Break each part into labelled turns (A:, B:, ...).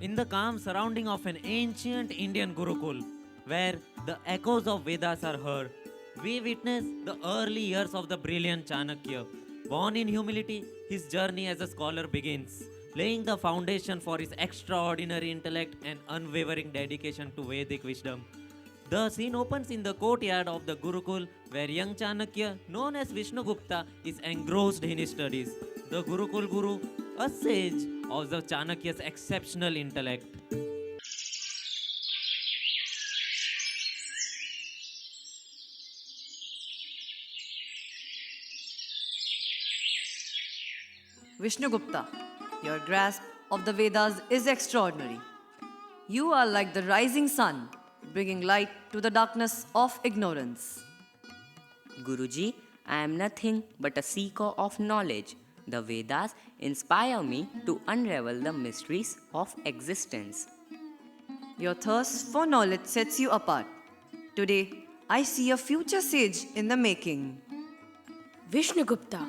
A: In the calm surrounding of an ancient Indian Gurukul, where the echoes of Vedas are heard, we witness the early years of the brilliant Chanakya. Born in humility, his journey as a scholar begins, laying the foundation for his extraordinary intellect and unwavering dedication to Vedic wisdom. The scene opens in the courtyard of the Gurukul, where young Chanakya, known as Vishnugupta, is engrossed in his studies. The Gurukul Guru, a sage of the Chanakya's exceptional intellect.
B: Vishnugupta, your grasp of the Vedas is extraordinary. You are like the rising sun, bringing light to the darkness of ignorance.
C: Guruji, I am nothing but a seeker of knowledge. The Vedas inspire me to unravel the mysteries of existence.
B: Your thirst for knowledge sets you apart. Today, I see a future sage in the making.
D: Vishnugupta,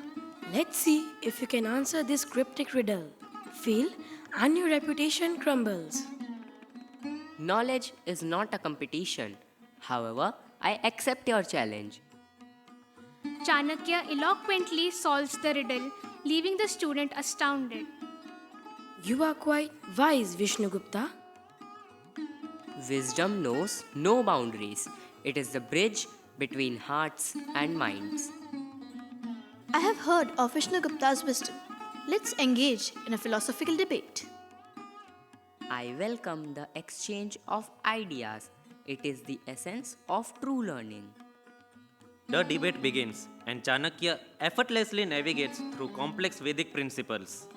D: let's see if you can answer this cryptic riddle. Fail and your reputation crumbles.
C: Knowledge is not a competition. However, I accept your challenge.
E: Chanakya eloquently solves the riddle, leaving the student astounded.
D: You are quite wise, Vishnugupta.
C: Wisdom knows no boundaries. It is the bridge between hearts and minds.
F: I have heard of Vishnugupta's wisdom. Let's engage in a philosophical debate.
C: I welcome the exchange of ideas. It is the essence of true learning.
A: The debate begins, and Chanakya effortlessly navigates through complex Vedic principles.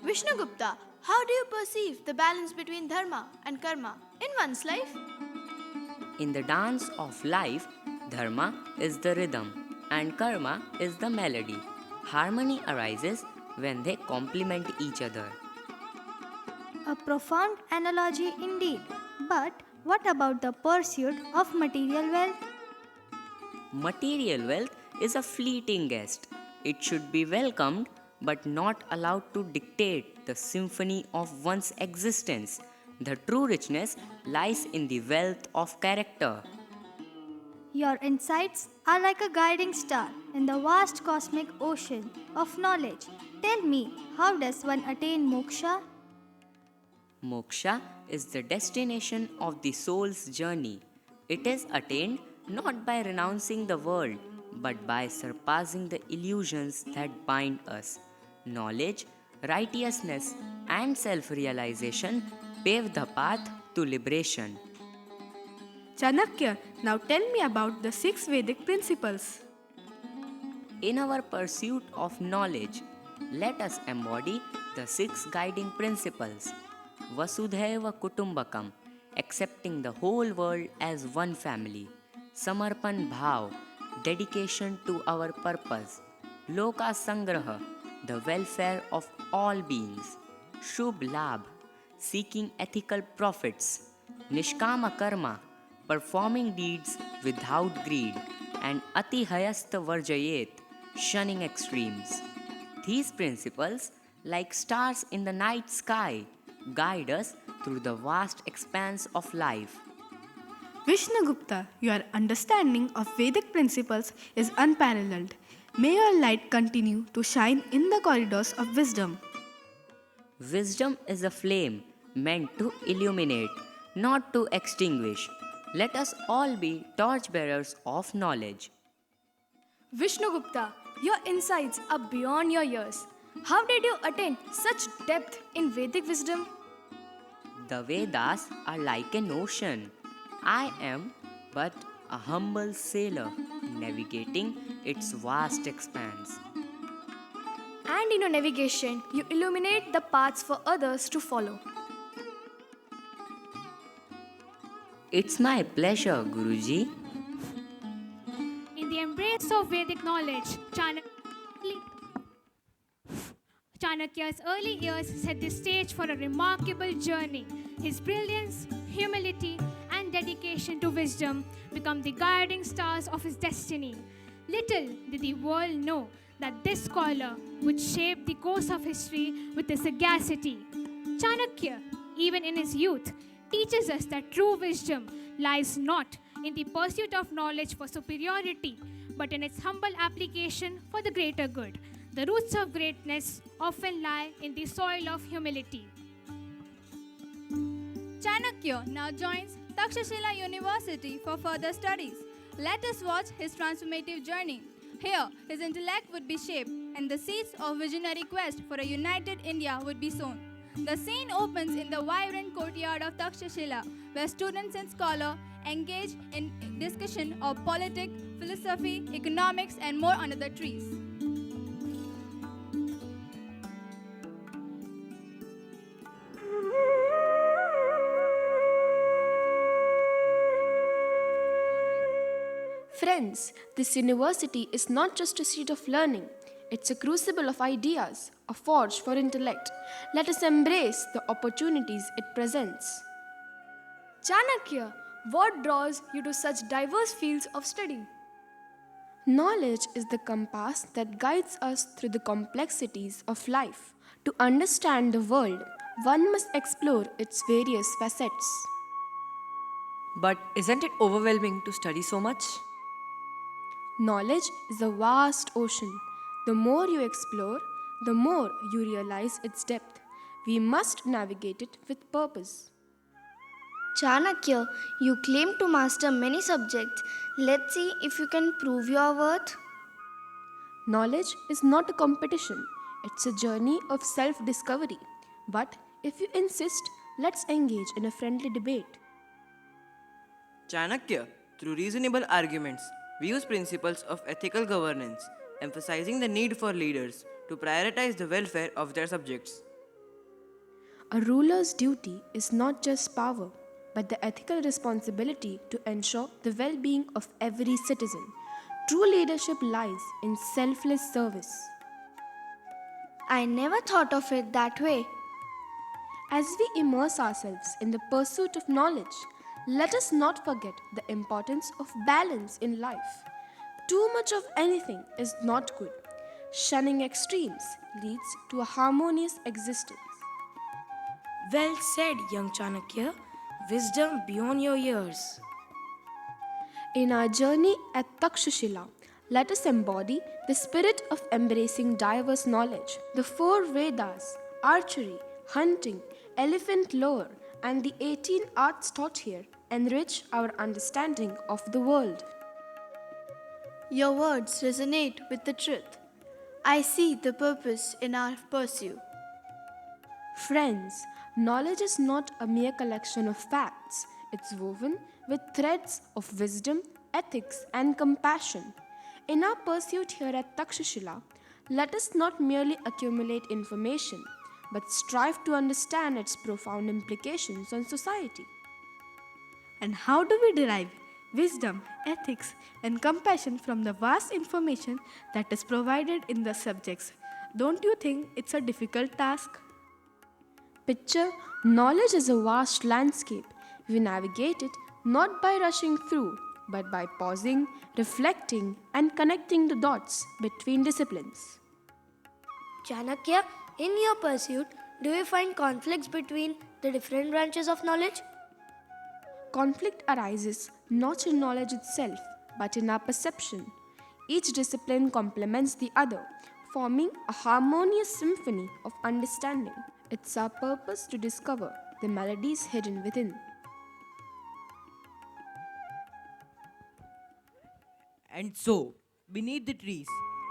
F: Vishnugupta, how do you perceive the balance between dharma and karma in one's life?
C: In the dance of life, dharma is the rhythm and karma is the melody. Harmony arises when they complement each other.
G: A profound analogy indeed. But what about the pursuit of material wealth?
C: Material wealth is a fleeting guest. It should be welcomed but not allowed to dictate the symphony of one's existence. The true richness lies in the wealth of character.
G: Your insights are like a guiding star in the vast cosmic ocean of knowledge. Tell me, how does one attain moksha?
C: Moksha is the destination of the soul's journey. It is attained not by renouncing the world, but by surpassing the illusions that bind us. Knowledge, righteousness, and self realization pave the path to liberation.
H: Chanakya, now tell me about the 6 Vedic principles.
C: In our pursuit of knowledge, let us embody the 6 guiding principles. Vasudhaiva Kutumbakam, accepting the whole world as one family. Samarpan Bhav, dedication to our purpose. Loka Sangraha, the welfare of all beings. Shubh Labh, seeking ethical profits. Nishkama Karma, performing deeds without greed. And Ati Hayasta Varjayet, shunning extremes. These principles, like stars in the night sky, guide us through the vast expanse of life.
H: Vishnugupta, your understanding of Vedic principles is unparalleled. May your light continue to shine in the corridors of wisdom.
C: Wisdom is a flame meant to illuminate, not to extinguish. Let us all be torchbearers of knowledge.
E: Vishnugupta, your insights are beyond your years. How did you attain such depth in Vedic wisdom?
C: The Vedas are like an ocean. I am but a humble sailor navigating its vast expanse.
E: And in your navigation, you illuminate the paths for others to follow.
C: It's my pleasure, Guruji.
E: In the embrace of Vedic knowledge, Chanakya's early years set the stage for a remarkable journey. His brilliance, humility, and dedication to wisdom become the guiding stars of his destiny. Little did the world know that this scholar would shape the course of history with his sagacity. Chanakya, even in his youth, teaches us that true wisdom lies not in the pursuit of knowledge for superiority, but in its humble application for the greater good. The roots of greatness often lie in the soil of humility.
I: Chanakya now joins Takshashila University for further studies. Let us watch his transformative journey. Here, his intellect would be shaped and the seeds of visionary quest for a united India would be sown. The scene opens in the vibrant courtyard of Takshashila, where students and scholars engage in discussion of politics, philosophy, economics, and more under the trees.
J: Friends, this university is not just a seat of learning, it's a crucible of ideas, a forge for intellect. Let us embrace the opportunities it presents.
K: Chanakya, what draws you to such diverse fields of study?
J: Knowledge is the compass that guides us through the complexities of life. To understand the world, one must explore its various facets.
B: But isn't it overwhelming to study so much?
J: Knowledge is a vast ocean. The more you explore, the more you realize its depth. We must navigate it with purpose.
F: Chanakya, you claim to master many subjects. Let's see if you can prove your worth.
J: Knowledge is not a competition, it's a journey of self discovery. But if you insist, let's engage in a friendly debate.
L: Chanakya, through reasonable arguments, views principles of ethical governance, emphasizing the need for leaders to prioritize the welfare of their subjects.
J: A ruler's duty is not just power, but the ethical responsibility to ensure the well being of every citizen. True leadership lies in selfless service.
F: I never thought of it that way.
J: As we immerse ourselves in the pursuit of knowledge, let us not forget the importance of balance in life. Too much of anything is not good. Shunning extremes leads to a harmonious existence.
D: Well said, young Chanakya. Wisdom beyond your years.
J: In our journey at Takshashila, let us embody the spirit of embracing diverse knowledge. The 4 Vedas, archery, hunting, elephant lore, and the 18 arts taught here enrich our understanding of the world.
F: Your words resonate with the truth. I see the purpose in our pursuit.
J: Friends, knowledge is not a mere collection of facts. It's woven with threads of wisdom, ethics, and compassion. In our pursuit here at Takshashila, let us not merely accumulate information, but strive to understand its profound implications on society.
H: And how do we derive wisdom, ethics, and compassion from the vast information that is provided in the subjects? Don't you think it's a difficult task?
J: Picture knowledge is a vast landscape. We navigate it not by rushing through, but by pausing, reflecting, and connecting the dots between disciplines.
F: Chanakya, in your pursuit, do you find conflicts between the different branches of knowledge?
J: Conflict arises not in knowledge itself, but in our perception. Each discipline complements the other, forming a harmonious symphony of understanding. It's our purpose to discover the melodies hidden within.
L: And so, beneath the trees,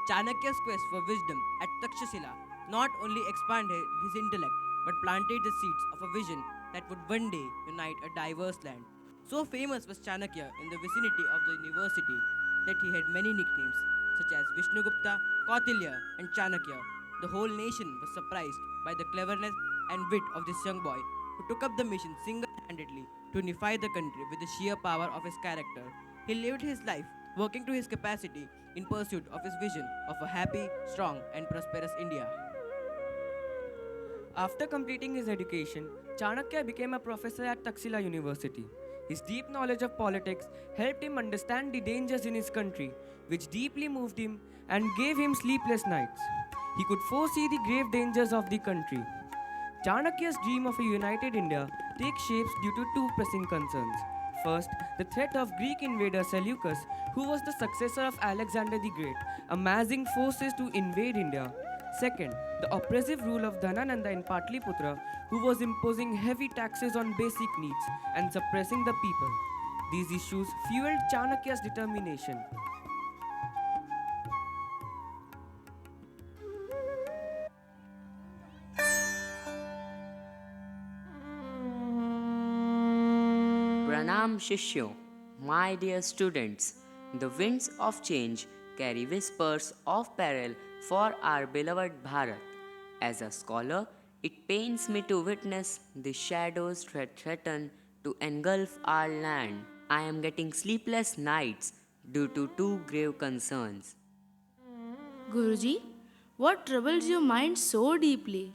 L: Chanakya's quest for wisdom at Takshashila not only expanded his intellect but planted the seeds of a vision that would one day unite a diverse land. So famous was Chanakya in the vicinity of the university that he had many nicknames such as Vishnugupta, Kautilya, and Chanakya. The whole nation was surprised by the cleverness and wit of this young boy who took up the mission single-handedly to unify the country with the sheer power of his character. He lived his life working to his capacity in pursuit of his vision of a happy, strong, and prosperous India.
M: After completing his education, Chanakya became a professor at Taxila University. His deep knowledge of politics helped him understand the dangers in his country, which deeply moved him and gave him sleepless nights. He could foresee the grave dangers of the country. Chanakya's dream of a united India takes shapes due to two pressing concerns. First, the threat of Greek invader Seleucus, who was the successor of Alexander the Great, amassing forces to invade India. Second, the oppressive rule of Dhanananda in Patliputra, who was imposing heavy taxes on basic needs and suppressing the people. These issues fueled Chanakya's determination.
C: Pranam Shishyo, my dear students, the winds of change carry whispers of peril for our beloved Bharat. As a scholar, it pains me to witness the shadows that threaten to engulf our land. I am getting sleepless nights due to two grave concerns.
H: Guruji, what troubles your mind so deeply?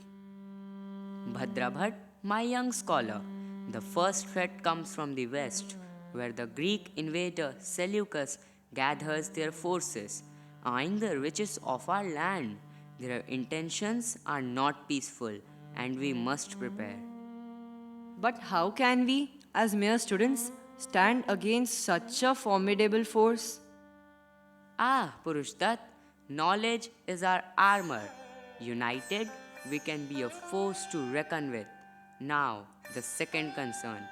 C: Bhadrabhat, my young scholar, the first threat comes from the west, where the Greek invader Seleucus gathers their forces, eyeing the riches of our land. Their intentions are not peaceful, and we must prepare.
B: But how can we, as mere students, stand against such a formidable force?
C: Ah, Purushdat, knowledge is our armor. United, we can be a force to reckon with. Now, the second concern,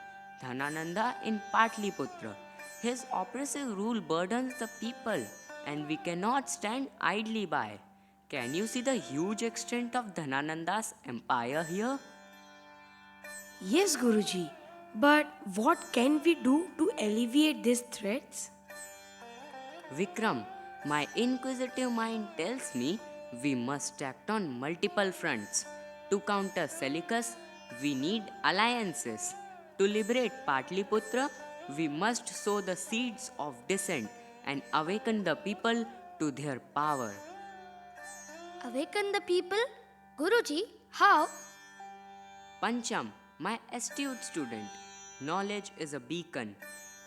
C: Dhanananda in Patliputra. His oppressive rule burdens the people, and we cannot stand idly by. Can you see the huge extent of Dhanananda's empire here?
D: Yes, Guruji. But what can we do to alleviate these threats?
C: Vikram, my inquisitive mind tells me we must act on multiple fronts. To counter Seleucus, we need alliances. To liberate Patliputra, we must sow the seeds of dissent and awaken the people to their power.
F: Awaken the people? Guruji, how?
C: Pancham, my astute student, knowledge is a beacon.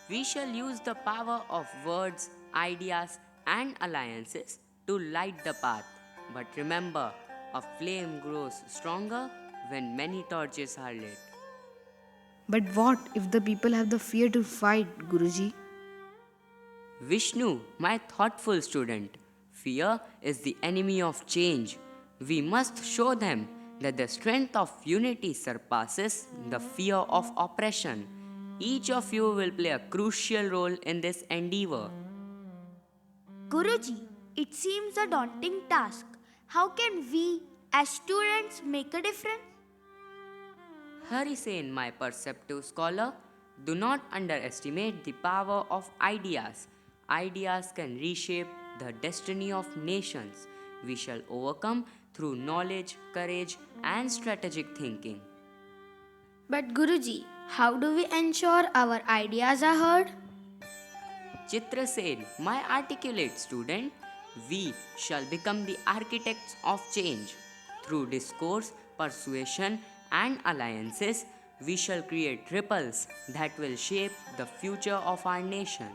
C: We shall use the power of words, ideas, and alliances to light the path. But remember, a flame grows stronger when many torches are lit.
K: But what if the people have the fear to fight, Guruji?
C: Vishnu, my thoughtful student, fear is the enemy of change. We must show them that the strength of unity surpasses the fear of oppression. Each of you will play a crucial role in this endeavor.
G: Guruji, it seems a daunting task. How can we, as students, make a difference?
C: Harisen, my perceptive scholar, do not underestimate the power of ideas. Ideas can reshape the destiny of nations. We shall overcome through knowledge, courage, and strategic thinking.
F: But Guruji, how do we ensure our ideas are heard?
C: Chitrasen, my articulate student, we shall become the architects of change. Through discourse, persuasion, and alliances, we shall create ripples that will shape the future of our nation.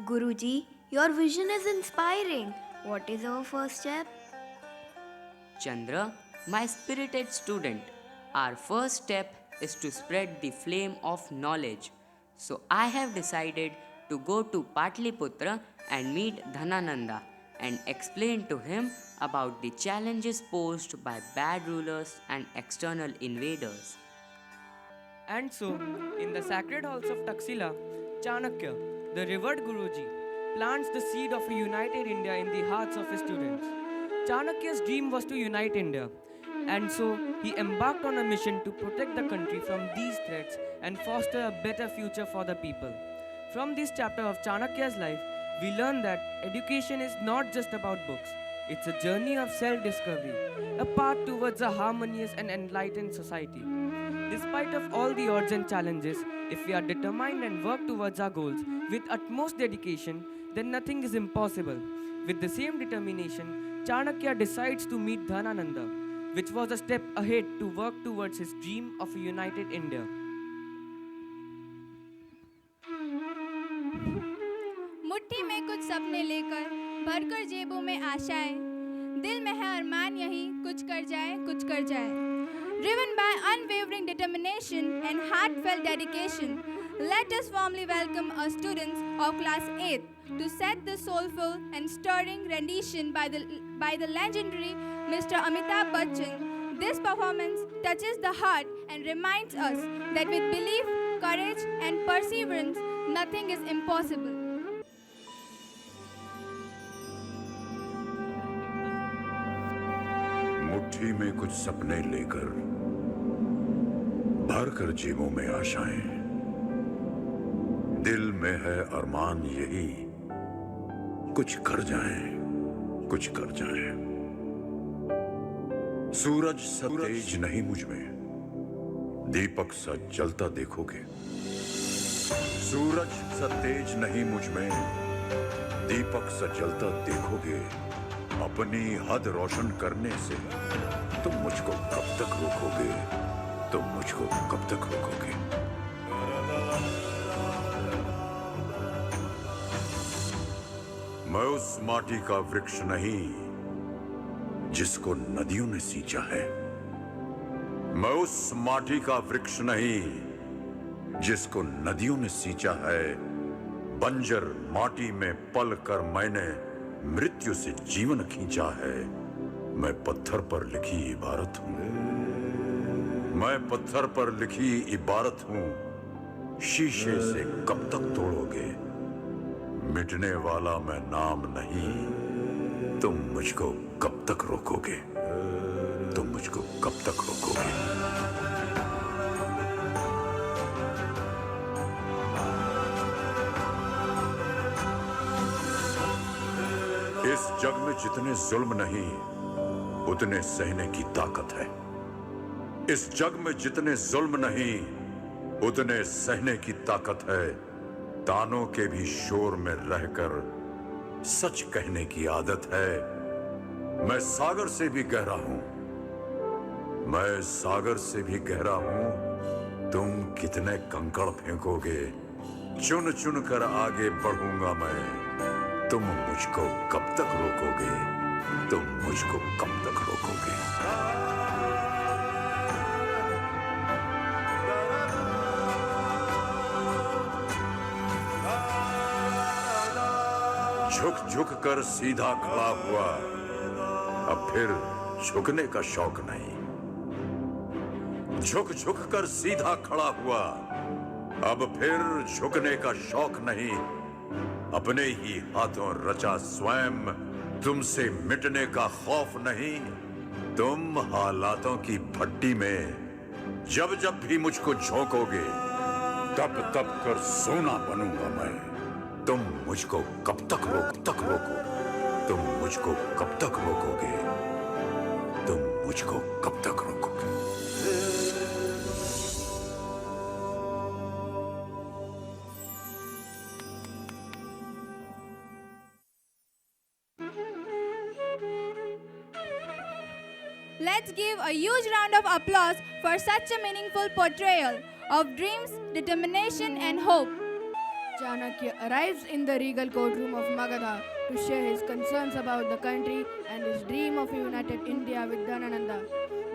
G: Guruji, your vision is inspiring. What is our first step?
C: Chandra, my spirited student, our first step is to spread the flame of knowledge. So I have decided to go to Patliputra and meet Dhanananda and explain to him about the challenges posed by bad rulers and external invaders.
M: And so, in the sacred halls of Taxila, Chanakya, the revered Guruji, plants the seed of a united India in the hearts of his students. Chanakya's dream was to unite India, and so he embarked on a mission to protect the country from these threats and foster a better future for the people. From this chapter of Chanakya's life, we learn that education is not just about books. It's a journey of self-discovery, a path towards a harmonious and enlightened society. Despite of all the odds and challenges, if we are determined and work towards our goals with utmost dedication, then nothing is impossible. With the same determination, Chanakya decides to meet Dhanananda, which was a step ahead to work towards his dream of a united India.
I: मुट्ठी में कुछ सपने लेकर भरकर जेबों में आशाएं, दिल में है अरमान यही कुछ कर जाए Driven by unwavering determination and heartfelt dedication, let us warmly welcome our students of Class 8th to set the soulful and stirring rendition by the legendary Mr. Amitabh Bachchan. This performance touches the heart and reminds us that with belief, courage, and perseverance, nothing is impossible.
N: मुट्ठी में कुछ सपने लेकर भर कर जेबों में आशाएं, दिल में है अरमान यही कुछ कर जाएं, कुछ कर जाएं। सूरज सा तेज नहीं मुझ में, दीपक सा जलता देखोगे। सूरज सा तेज नहीं मुझ में, दीपक सा जलता देखोगे। अपनी हद रोशन करने से तुम मुझको कब तक रोकोगे? तुम मुझको कब तक रोकोगे? मैं उस माटी का वृक्ष नहीं जिसको नदियों ने सींचा है। मैं उस माटी का वृक्ष नहीं जिसको नदियों ने सींचा है। बंजर माटी में पल कर मैंने मृत्यु से जीवन खींचा है। मैं पत्थर पर लिखी इबारत हूं। मैं पत्थर पर लिखी इबारत हूं। शीशे से कब तक तोड़ोगे? मिटने वाला मैं नाम नहीं। तुम मुझको कब तक रोकोगे? तुम मुझको कब तक रोकोगे? इस जग में जितने जुल्म नहीं, उतने सहने की ताकत है। इस जग में जितने जुल्म नहीं, उतने सहने की ताकत है। तानों के भी शोर में रहकर सच कहने की आदत है। मैं सागर से भी गहरा हूं। मैं सागर से भी गहरा हूं। तुम कितने कंकड़ फेंकोगे? चुन चुन कर आगे बढ़ूंगा मैं। तुम मुझको कब तक रोकोगे? तुम मुझको कब तक रोकोगे? झुक झुक कर सीधा खड़ा हुआ, अब फिर झुकने का शौक नहीं। झुक झुक कर सीधा खड़ा हुआ, अब फिर झुकने का शौक नहीं। अपने ही हाथों रचा स्वयं, तुमसे मिटने का खौफ नहीं। तुम हालातों की भट्टी में जब जब भी मुझको झोंकोगे, तब तब कर सोना बनूंगा मैं। तुम मुझको कब तक रोको? तुम मुझको कब तक रोकोगे? तुम मुझको कब तक रोकोगे?
I: Let's give a huge round of applause for such a meaningful portrayal of dreams, determination, and hope.
K: Chanakya arrives in the regal courtroom of Magadha to share his concerns about the country and his dream of a united India with Dhanananda.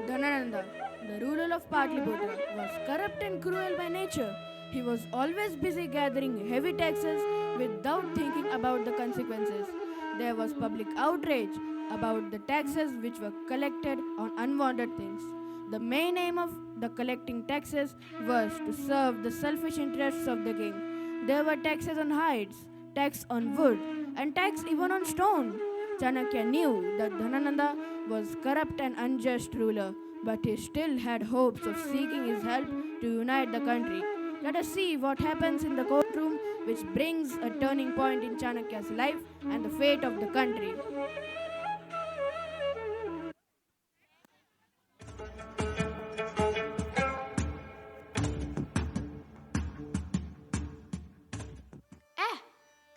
K: Dhanananda, the ruler of Patliputra, was corrupt and cruel by nature. He was always busy gathering heavy taxes without thinking about the consequences. There was public outrage about the taxes which were collected on unwanted things. The main aim of the collecting taxes was to serve the selfish interests of the king. There were taxes on hides, tax on wood, and tax even on stone. Chanakya knew that Dhanananda was corrupt and unjust ruler, but he still had hopes of seeking his help to unite the country. Let us see what happens in the courtroom, which brings a turning point in Chanakya's life and the fate of the country.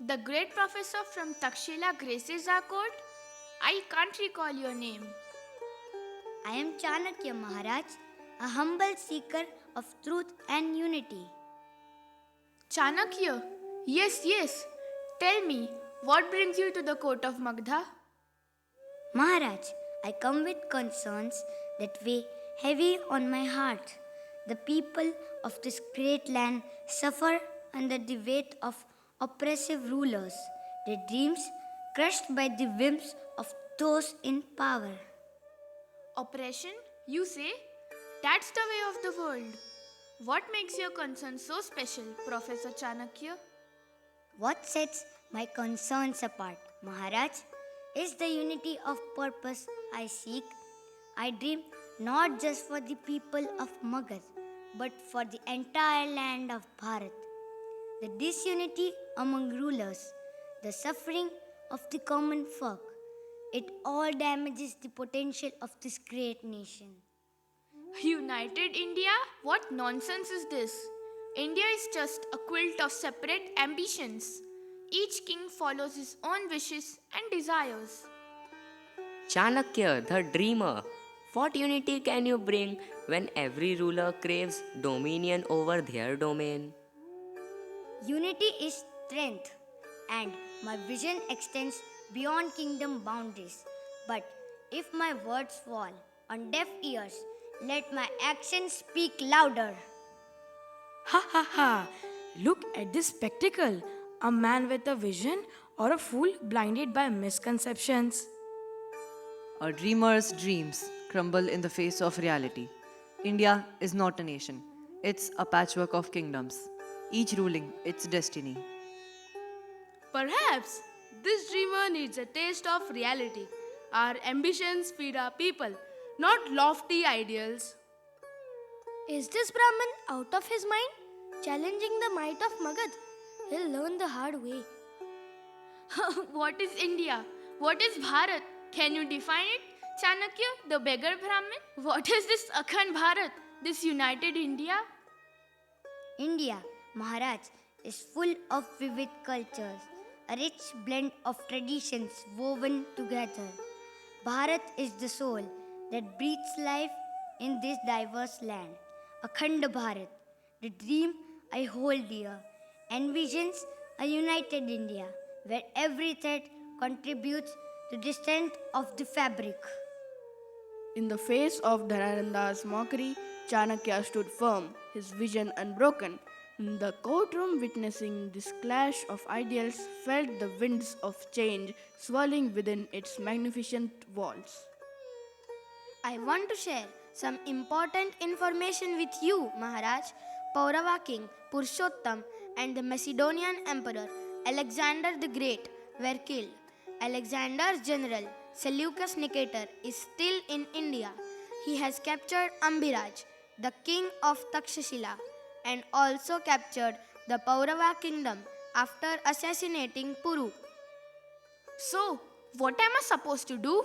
O: The great professor from Takshila graces our court. I can't recall your name.
P: I am Chanakya Maharaj, a humble seeker of truth and unity.
O: Chanakya? Yes. Tell me, what brings you to the court of Magadha?
P: Maharaj, I come with concerns that we heavy on my heart. The people of this great land suffer under the weight of oppressive rulers, their dreams crushed by the whims of those in power.
O: Oppression, you say? That's the way of the world. What makes your concern so special, Professor Chanakya?
P: What sets my concerns apart, Maharaj, is the unity of purpose I seek. I dream not just for the people of Magad, but for the entire land of Bharat. The disunity among rulers, the suffering of the common folk, it all damages the potential of this great nation.
O: United India? What nonsense is this? India is just a quilt of separate ambitions. Each king follows his own wishes and desires.
C: Chanakya, the dreamer, what unity can you bring when every ruler craves dominion over their domain?
P: Unity is strength, and my vision extends beyond kingdom boundaries. But if my words fall on deaf ears, let my actions speak louder.
D: Ha ha ha! Look at this spectacle. A man with a vision or a fool blinded by misconceptions.
B: A dreamer's dreams crumble in the face of reality. India is not a nation, it's a patchwork of kingdoms, each ruling its destiny.
K: Perhaps this dreamer needs a taste of reality. Our ambitions feed our people, not lofty ideals.
F: Is this Brahmin out of his mind? Challenging the might of Magad? He'll learn the hard way.
O: What is India? What is Bharat? Can you define it? Chanakya, the beggar Brahmin? What is this Akhand Bharat? This united India?
P: India, Maharaj, is full of vivid cultures, a rich blend of traditions woven together. Bharat is the soul that breathes life in this diverse land. Akhand Bharat, the dream I hold dear, envisions a united India where every thread contributes to the strength of the fabric.
K: In the face of Dhanananda's mockery, Chanakya stood firm, his vision unbroken. The courtroom, witnessing this clash of ideals, felt the winds of change swirling within its magnificent walls.
F: I want to share some important information with you, Maharaj. Paurava king Purushottam and the Macedonian emperor Alexander the Great were killed. Alexander's general Seleucus Nicator is still in India. He has captured Ambiraj, the king of Takshashila, and also captured the Paurava kingdom after assassinating Puru.
O: So, what am I supposed to do?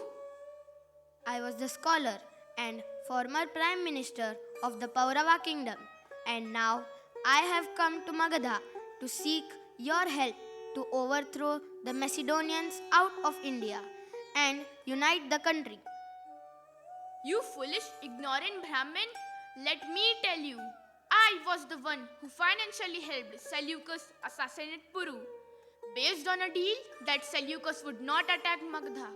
F: I was the scholar and former prime minister of the Paurava kingdom, and now I have come to Magadha to seek your help to overthrow the Macedonians out of India and unite the country.
O: You foolish, ignorant Brahmin, let me tell you, I was the one who financially helped Seleucus assassinate Puru, based on a deal that Seleucus would not attack Magadha.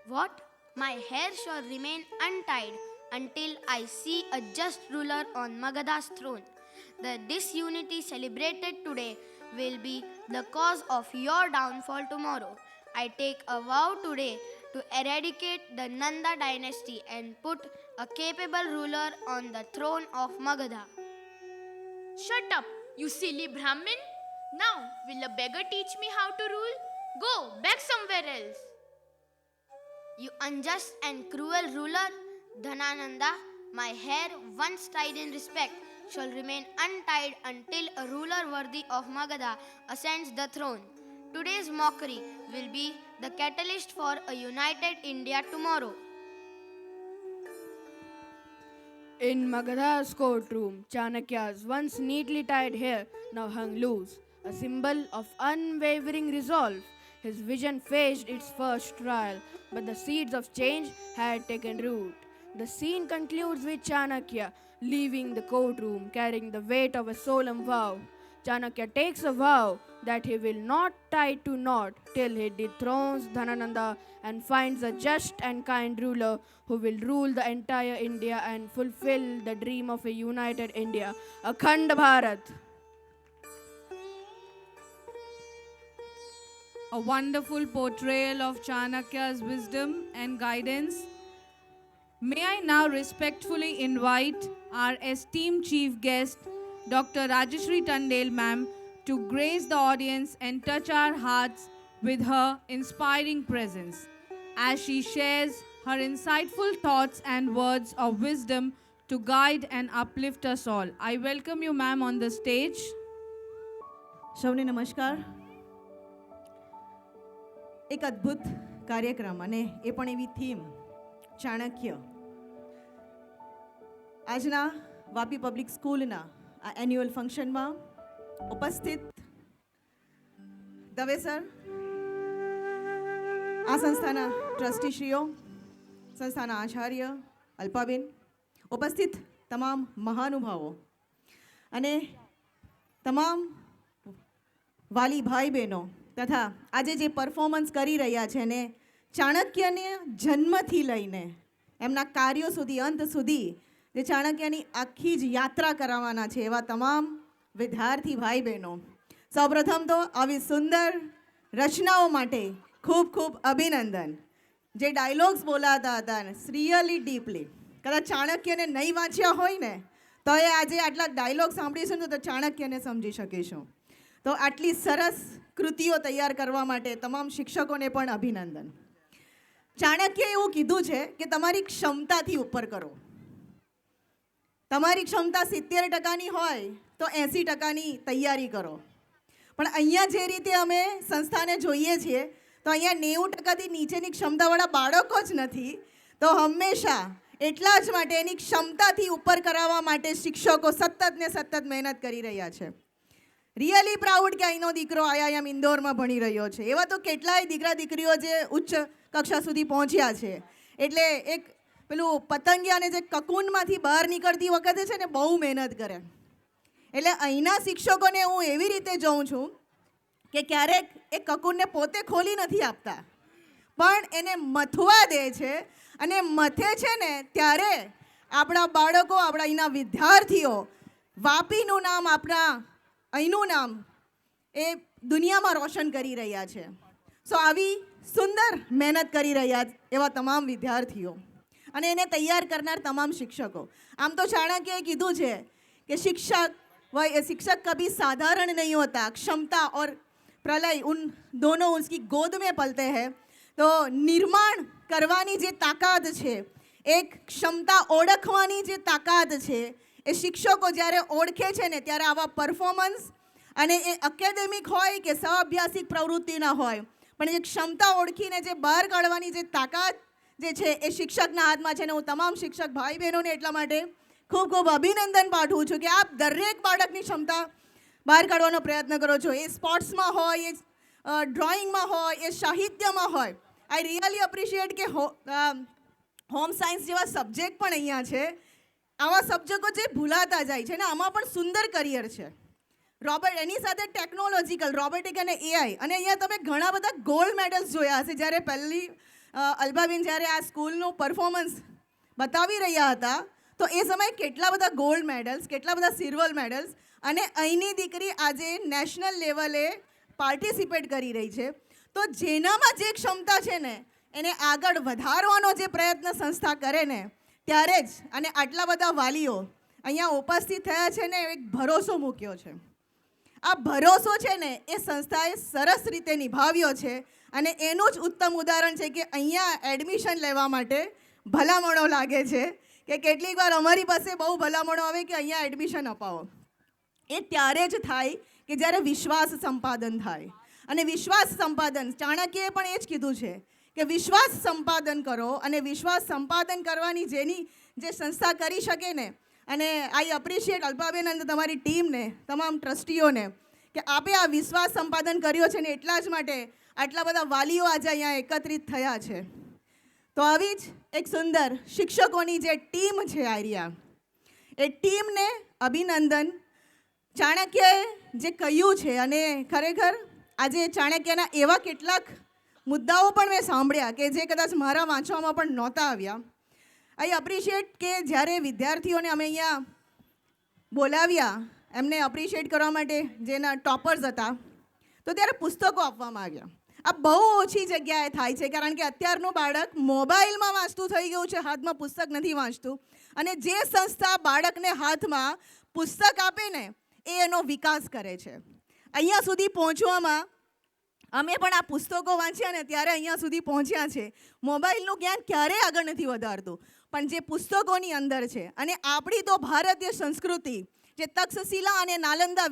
F: What? My hair shall remain untied until I see a just ruler on Magadha's throne. The disunity celebrated today will be the cause of your downfall tomorrow. I take a vow today to eradicate the Nanda dynasty and put a capable ruler on the throne of Magadha.
O: Shut up, you silly Brahmin. Now, will a beggar teach me how to rule? Go, beg somewhere else.
F: You unjust and cruel ruler, Dhanananda, my hair once tied in respect shall remain untied until a ruler worthy of Magadha ascends the throne. Today's mockery will be the catalyst for a united India tomorrow.
K: In Magadha's courtroom, Chanakya's once neatly tied hair now hung loose, a symbol of unwavering resolve. His vision faced its first trial, but the seeds of change had taken root. The scene concludes with Chanakya leaving the courtroom carrying the weight of a solemn vow. Chanakya takes a vow that he will not tie to knot till he dethrones Dhanananda and finds a just and kind ruler who will rule the entire India and fulfill the dream of a united India, Akhand Bharat.
Q: A wonderful portrayal of Chanakya's wisdom and guidance. May I now respectfully invite our esteemed chief guest, Dr. Rajeshri Tandale ma'am, to grace the audience and touch our hearts with her inspiring presence as she shares her insightful thoughts and words of wisdom to guide and uplift us all. I welcome you ma'am on the stage.
R: સૌને નમસ્કાર. એક અદ્ભુત કાર્યક્રમ અને એ પણ એવી theme Chanakya. આજના Vapi public સ્કૂલના આ એન્યુઅલ ફંક્શનમાં ઉપસ્થિત દવે સર, આ સંસ્થાના ટ્રસ્ટીશ્રીઓ, સંસ્થાના આચાર્ય અલ્પાબેન, ઉપસ્થિત તમામ મહાનુભાવો અને તમામ વાલી ભાઈ બહેનો તથા આજે જે પરફોર્મન્સ કરી રહ્યા છે ને ચાણક્યને જન્મથી લઈને એમના કાર્યો સુધી અંત સુધી જે ચાણક્યની આખી જ યાત્રા કરાવવાના છે એવા તમામ વિદ્યાર્થી ભાઈ બહેનો, સૌપ્રથમ તો આવી સુંદર રચનાઓ માટે ખૂબ ખૂબ અભિનંદન. જે ડાયલોગ્સ બોલાતા હતા ને રિયલી ડીપલી, કદાચ ચાણક્યને નહીં વાંચ્યા હોય ને તો એ આજે આટલા ડાયલોગ સાંભળીશું ને તો ચાણક્યને સમજી શકીશું. તો આટલી સરસ કૃતિઓ તૈયાર કરવા માટે તમામ શિક્ષકોને પણ અભિનંદન. ચાણક્યએ એવું કીધું છે કે તમારી ક્ષમતાથી ઉપર કરો. તમારી ક્ષમતા 70% હોય તો 80%ની તૈયારી કરો. પણ અહીંયા જે રીતે અમે સંસ્થાને જોઈએ છીએ તો અહીંયા 90%થી નીચેની ક્ષમતાવાળા બાળકો જ નથી. તો હંમેશા એટલા જ માટે એની ક્ષમતાથી ઉપર કરાવવા માટે શિક્ષકો સતત ને સતત મહેનત કરી રહ્યા છે. રિયલી પ્રાઉડ કે અહીંનો દીકરો આઈઆઈએમ ઇન્દોરમાં ભણી રહ્યો છે. એવા તો કેટલાય દીકરા દીકરીઓ જે ઉચ્ચ કક્ષા સુધી પહોંચ્યા છે. એટલે એક પેલું પતંગિયાને જે કકૂનમાંથી બહાર નીકળતી વખતે છે ને બહુ મહેનત કરે. એટલે અહીંના શિક્ષકોને હું એવી રીતે જોઉં છું કે ક્યારેક એ કકૂનને પોતે ખોલી નથી આપતા, પણ એને મથવા દે છે અને મથે છે ને ત્યારે આપણા બાળકો, આપણા અહીંના વિદ્યાર્થીઓ વાપીનું નામ, આપણા અહીંનું નામ એ દુનિયામાં રોશન કરી રહ્યા છે. સો આવી સુંદર મહેનત કરી રહ્યા એવા તમામ વિદ્યાર્થીઓ અને એને તૈયાર કરનાર તમામ શિક્ષકો. આમ તો ચાણક્યએ કીધું છે કે शिक्षक कभी साधारण नहीं होता. क्षमता और प्रलय उन दोनों उसकी गोद में पलते हैं. तो निर्माण करवानी जे ताकत છે, એક ક્ષમતા ઓળખવાની જે તાકાત છે એ શિક્ષકો જ્યારે ઓળખે છે ને ત્યારે આવા પરફોર્મન્સ અને એ એકેડેમિક હોય કે સહઅભ્યાસિક પ્રવૃત્તિના હોય, પણ એ ક્ષમતા ઓળખીને જે બહાર કાઢવાની જે તાકાત જે છે એ શિક્ષકના હાથમાં છે. ને હું તમામ શિક્ષક ભાઈ બહેનોને એટલા માટે ખૂબ ખૂબ અભિનંદન પાઠવું છું કે આપ દરેક બાળકની ક્ષમતા બહાર કાઢવાનો પ્રયત્ન કરો છો. એ સ્પોર્ટ્સમાં હોય, એ ડ્રોઈંગમાં હોય, એ સાહિત્યમાં હોય. આઈ રિયલી અપ્રિશિએટ કે હોમ સાયન્સ જેવા સબ્જેક્ટ પણ અહીંયા છે. આવા સબ્જેક્ટો જે ભૂલાતા જાય છે ને આમાં પણ સુંદર કરિયર છે. એની સાથે ટેકનોલોજીકલ, રોબોટિક અને એઆઈ. અને અહીંયા તમે ઘણા બધા ગોલ્ડ મેડલ્સ જોયા હશે. જ્યારે પહેલી અલ્બાબેન જ્યારે આ સ્કૂલનું પરફોર્મન્સ બતાવી રહ્યા હતા તો એ સમયે કેટલા બધા ગોલ્ડ મેડલ્સ, કેટલા બધા સિલ્વર મેડલ્સ, અને અહીંની દીકરી આજે નેશનલ લેવલે પાર્ટિસિપેટ કરી રહી છે. તો જેનામાં જે ક્ષમતા છે ને એને આગળ વધારવાનો જે પ્રયત્ન સંસ્થા કરે ને ત્યારે જ, અને આટલા બધા વાલીઓ અહીંયા ઉપસ્થિત થયા છે ને એક ભરોસો મૂક્યો છે. આ ભરોસો છે ને એ સંસ્થાએ સરસ રીતે નિભાવ્યો છે અને એનું જ ઉત્તમ ઉદાહરણ છે કે અહીંયા એડમિશન લેવા માટે ભલામણો લાગે છે કે કેટલીક વાર અમારી પાસે બહુ ભલામણો આવે કે અહીંયા એડમિશન અપાવો. એ ત્યારે જ થાય કે જ્યારે વિશ્વાસ સંપાદન થાય. અને વિશ્વાસ સંપાદન ચાણક્યએ પણ એ જ કીધું છે કે વિશ્વાસ સંપાદન કરો, અને વિશ્વાસ સંપાદન કરવાની જેની જે સંસ્થા કરી શકે ને. અને આઈ અપ્રિશિએટ અલ્પાબેન અને તમારી ટીમને, તમામ ટ્રસ્ટીઓને કે આપે આ વિશ્વાસ સંપાદન કર્યો છે ને એટલા જ માટે આટલા બધા વાલીઓ આજે અહીંયા એકત્રિત થયા છે. તો આવી જ એક સુંદર શિક્ષકોની જે ટીમ છે આર્યા, એ ટીમને અભિનંદન. ચાણક્યએ જે કહ્યું છે, અને ખરેખર આજે ચાણક્યના એવા કેટલાક મુદ્દાઓ પણ મેં સાંભળ્યા કે જે કદાચ મારા વાંચવામાં પણ નહોતા આવ્યા. આઈ અપ્રિશિએટ કે જ્યારે વિદ્યાર્થીઓને અમે અહીંયા બોલાવ્યા, એમને અપ્રિશિએટ કરવા માટે જેના ટોપર્સ હતા, તો ત્યારે પુસ્તકો આપવામાં આવ્યા. આ બહુ ઓછી જગ્યાએ થાય છે, કારણ કે અત્યારનું બાળક મોબાઈલમાં વાંચતું થઈ ગયું છે, હાથમાં પુસ્તક નથી વાંચતું. અને જે સંસ્થા બાળકને હાથમાં પુસ્તક આપે ને, એ એનો વિકાસ કરે છે. અહીંયા સુધી પહોંચવામાં અમે પણ આ પુસ્તકો વાંચ્યા ને ત્યારે અહીંયા સુધી પહોંચ્યા છે. મોબાઈલનું જ્ઞાન ક્યારેય આગળ નથી વધારતું, પણ જે પુસ્તકોની અંદર છે, અને આપણી તો ભારતીય સંસ્કૃતિ જે તક્ષશિલા અને નાલંદા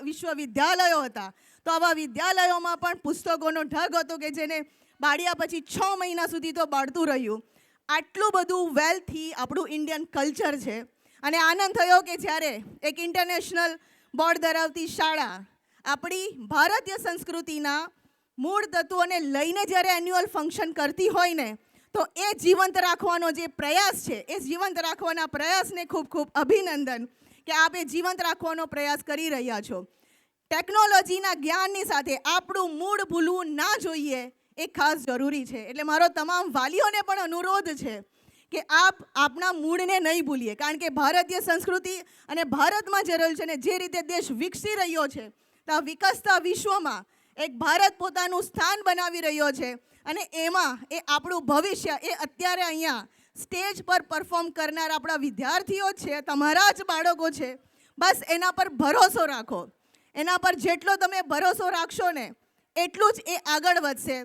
R: વિશ્વવિદ્યાલયો હતા, તો આવા વિદ્યાલયોમાં પણ પુસ્તકોનો ઢગ હતો કે જેને બાળ્યા પછી 6 મહિના સુધી તો બાળતું રહ્યું. આટલું બધું વેલથી આપણું ઇન્ડિયન કલ્ચર છે. અને આનંદ થયો કે જ્યારે એક ઇન્ટરનેશનલ બોર્ડ ધરાવતી શાળા આપણી ભારતીય સંસ્કૃતિના મૂળ તત્વોને લઈને જ્યારે એન્યુઅલ ફંક્શન કરતી હોય ને, તો એ જીવંત રાખવાનો જે પ્રયાસ છે, એ જીવંત રાખવાના પ્રયાસને ખૂબ ખૂબ અભિનંદન કે આપ એ જીવંત રાખવાનો પ્રયાસ કરી રહ્યા છો. ટેકનોલોજીના જ્ઞાનની સાથે આપણું મૂળ ભૂલવું ના જોઈએ, એ ખાસ જરૂરી છે. એટલે મારો તમામ વાલીઓને પણ અનુરોધ છે કે આપ આપના મૂળને નહીં ભૂલીએ, કારણ કે ભારતીય સંસ્કૃતિ અને ભારતમાં જે રહ્યું છે ને જે રીતે દેશ વિકસી રહ્યો છે, તો આ વિકસતા વિશ્વમાં એક ભારત પોતાનું સ્થાન બનાવી રહ્યો છે. અને એમાં એ આપણું ભવિષ્ય એ અત્યારે અહીંયા સ્ટેજ પર પરફોર્મ કરનાર આપણા વિદ્યાર્થીઓ છે, તમારા જ બાળકો છે. બસ એના પર ભરોસો રાખો. એના પર જેટલો તમે ભરોસો રાખશો ને, એટલું જ એ આગળ વધશે.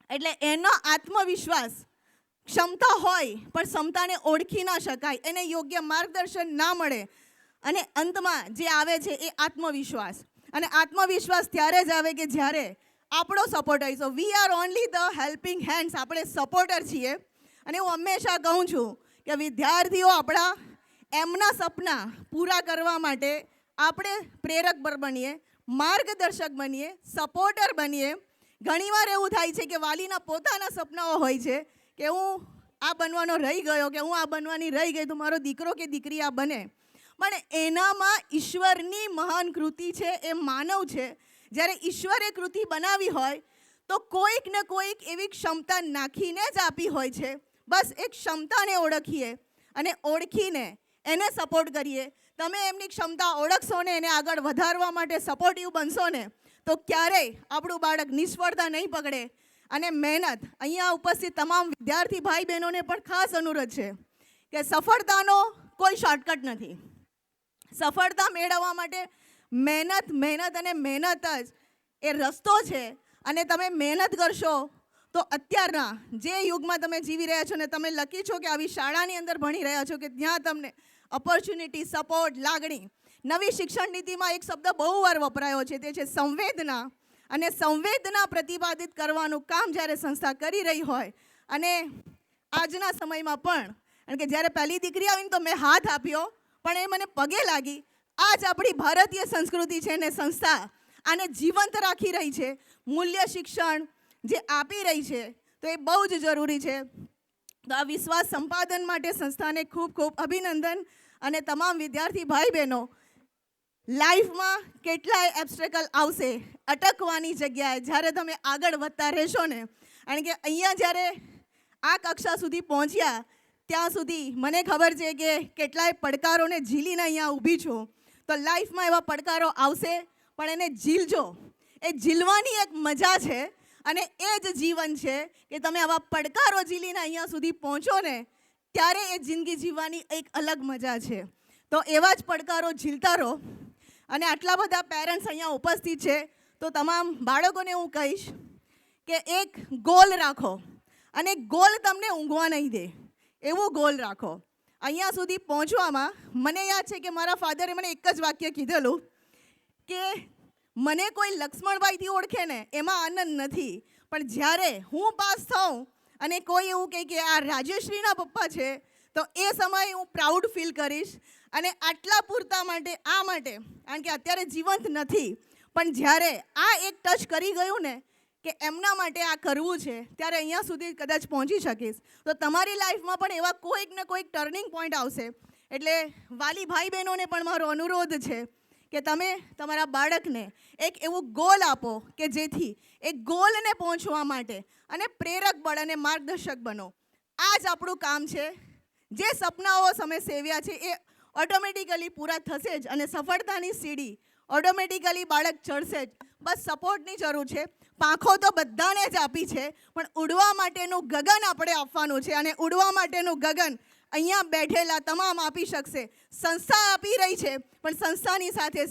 R: એટલે એનો આત્મવિશ્વાસ ક્ષમતા હોય, પણ ક્ષમતાને ઓળખી ના શકાય, એને યોગ્ય માર્ગદર્શન ના મળે, અને અંતમાં જે આવે છે એ આત્મવિશ્વાસ. અને આત્મવિશ્વાસ ત્યારે જ આવે કે જ્યારે આપણો સપોર્ટ હોય. So we are only the helping hands, આપણે સપોર્ટર છીએ. અને હું હંમેશા કહું છું કે વિદ્યાર્થીઓ આપણા એમના સપના પૂરા કરવા માટે આપણે પ્રેરક બનીએ, માર્ગદર્શક બનીએ, સપોર્ટર બનીએ. ઘણીવાર એવું થાય છે કે વાલીના પોતાના સપનાઓ હોય છે કે હું આ બનવાનો રહી ગયો, કે હું આ બનવાની રહી ગઈ, તો મારો દીકરો કે દીકરી આ બને. પણ એનામાં ઈશ્વરની મહાન કૃતિ છે, એ માનવ છે. જ્યારે ઈશ્વરે કૃતિ બનાવી હોય તો કોઈક ને કોઈક એવી ક્ષમતા નાખીને જ આપી હોય છે. બસ એક ક્ષમતાને ઓળખીએ અને ઓળખીને એને સપોર્ટ કરીએ. તમે એમની ક્ષમતા ઓળખશો ને, એને આગળ વધારવા માટે સપોર્ટિવ બનશો ને, તો ક્યારેય આપણું બાળક નિષ્ફળતા નહીં પકડે. અને મહેનત, અહીંયા ઉપસ્થિત તમામ વિદ્યાર્થી ભાઈ બહેનોને પણ ખાસ અનુરોધ છે કે સફળતાનો કોઈ શોર્ટકટ નથી. સફળતા મેળવવા માટે મહેનત, મહેનત અને મહેનત જ એ રસ્તો છે. અને તમે મહેનત કરશો તો અત્યારના જે યુગમાં તમે જીવી રહ્યા છો ને, તમે લકી છો કે આવી શાળાની અંદર ભણી રહ્યા છો કે ત્યાં તમને ઓપોર્ચ્યુનિટી, સપોર્ટ, લાગણી. નવી શિક્ષણ નીતિમાં એક શબ્દ બહુ વાર વપરાયો છે, તે છે સંવેદના. અને સંવેદના પ્રતિપાદિત કરવાનું કામ જ્યારે સંસ્થા કરી રહી હોય, અને આજના સમયમાં પણ, કારણ કે જ્યારે પહેલી દીકરી આવીને તો મેં હાથ આપ્યો, પણ એ મને પગે લાગી. આ જ આપણી ભારતીય સંસ્કૃતિ છે ને સંસ્થા આને જીવંત રાખી રહી છે. મૂલ્ય શિક્ષણ જે આપી રહી છે, તો એ બહુ જ જરૂરી છે. તો આ વિશ્વાસ સંપાદન માટે સંસ્થાને ખૂબ ખૂબ અભિનંદન. અને તમામ વિદ્યાર્થી ભાઈ બહેનો, લાઈફમાં કેટલાય એબ્સ્ટ્રેકલ આવશે અટકવાની જગ્યાએ, જ્યારે તમે આગળ વધતા રહેશો ને. કારણ કે અહીંયા જ્યારે આ કક્ષા સુધી પહોંચ્યા ત્યાં સુધી મને ખબર છે કે કેટલાય પડકારોને ઝીલીને અહીંયા ઊભી છું. તો લાઈફમાં એવા પડકારો આવશે, પણ એને ઝીલજો. એ ઝીલવાની એક મજા છે, અને એ જ જીવન છે કે તમે આવા પડકારો ઝીલીને અહીંયા સુધી પહોંચો ને, ત્યારે એ જિંદગી જીવવાની એક અલગ મજા છે. તો એવા જ પડકારો ઝીલતા રહો. અને આટલા બધા પેરેન્ટ્સ અહીંયા ઉપસ્થિત છે, તો તમામ બાળકોને હું કહીશ કે એક ગોલ રાખો, અને ગોલ તમને ઊંઘવા નહીં દે એવો ગોલ રાખો. અહીંયા સુધી પહોંચવામાં મને યાદ છે કે મારા ફાધરે મને એક જ વાક્ય કીધેલું કે મને કોઈ લક્ષ્મણભાઈથી ઓળખે ને એમાં આનંદ નથી, પણ જ્યારે હું પાસ થાઉં અને કોઈ એવું કહે કે આ રાજેશ્રીના પપ્પા છે, તો એ સમયે હું પ્રાઉડ ફીલ કરીશ. અને આટલા પૂરતા માટે આ માટે, કારણ કે અત્યારે જીવંત નથી, પણ જ્યારે આ એક ટચ કરી ગયું ને કે એમના માટે આ કરવું છે, ત્યારે અહીંયા સુધી કદાચ પહોંચી શકીશ. તો તમારી લાઈફમાં પણ એવા કોઈક ને કોઈક ટર્નિંગ પોઈન્ટ આવશે. એટલે વાલી ભાઈ બહેનોને પણ મારો અનુરોધ છે કે તમે તમારા બાળકને એક એવું ગોલ આપો કે જેથી એ ગોલને પહોંચવા માટે અને પ્રેરક બળ અને માર્ગદર્શક બનો. આ જ આપણું કામ છે. જે સપનાઓ તમે સેવ્યા છે એ ઓટોમેટિકલી પૂરા થશે જ અને સફળતાની સીડી ઓટોમેટિકલી બાળક ચડશે જ. બસ સપોર્ટની જરૂર છે. પાંખો તો બધાને જ આપી છે, પણ ઉડવા માટેનું ગગન આપણે આપવાનું છે અને ઉડવા માટેનું ગગન અહીંયા બેઠેલા તમામ આપી શકશે. સંસ્થા આપી રહી છે, પણ સંસ્થાની સાથે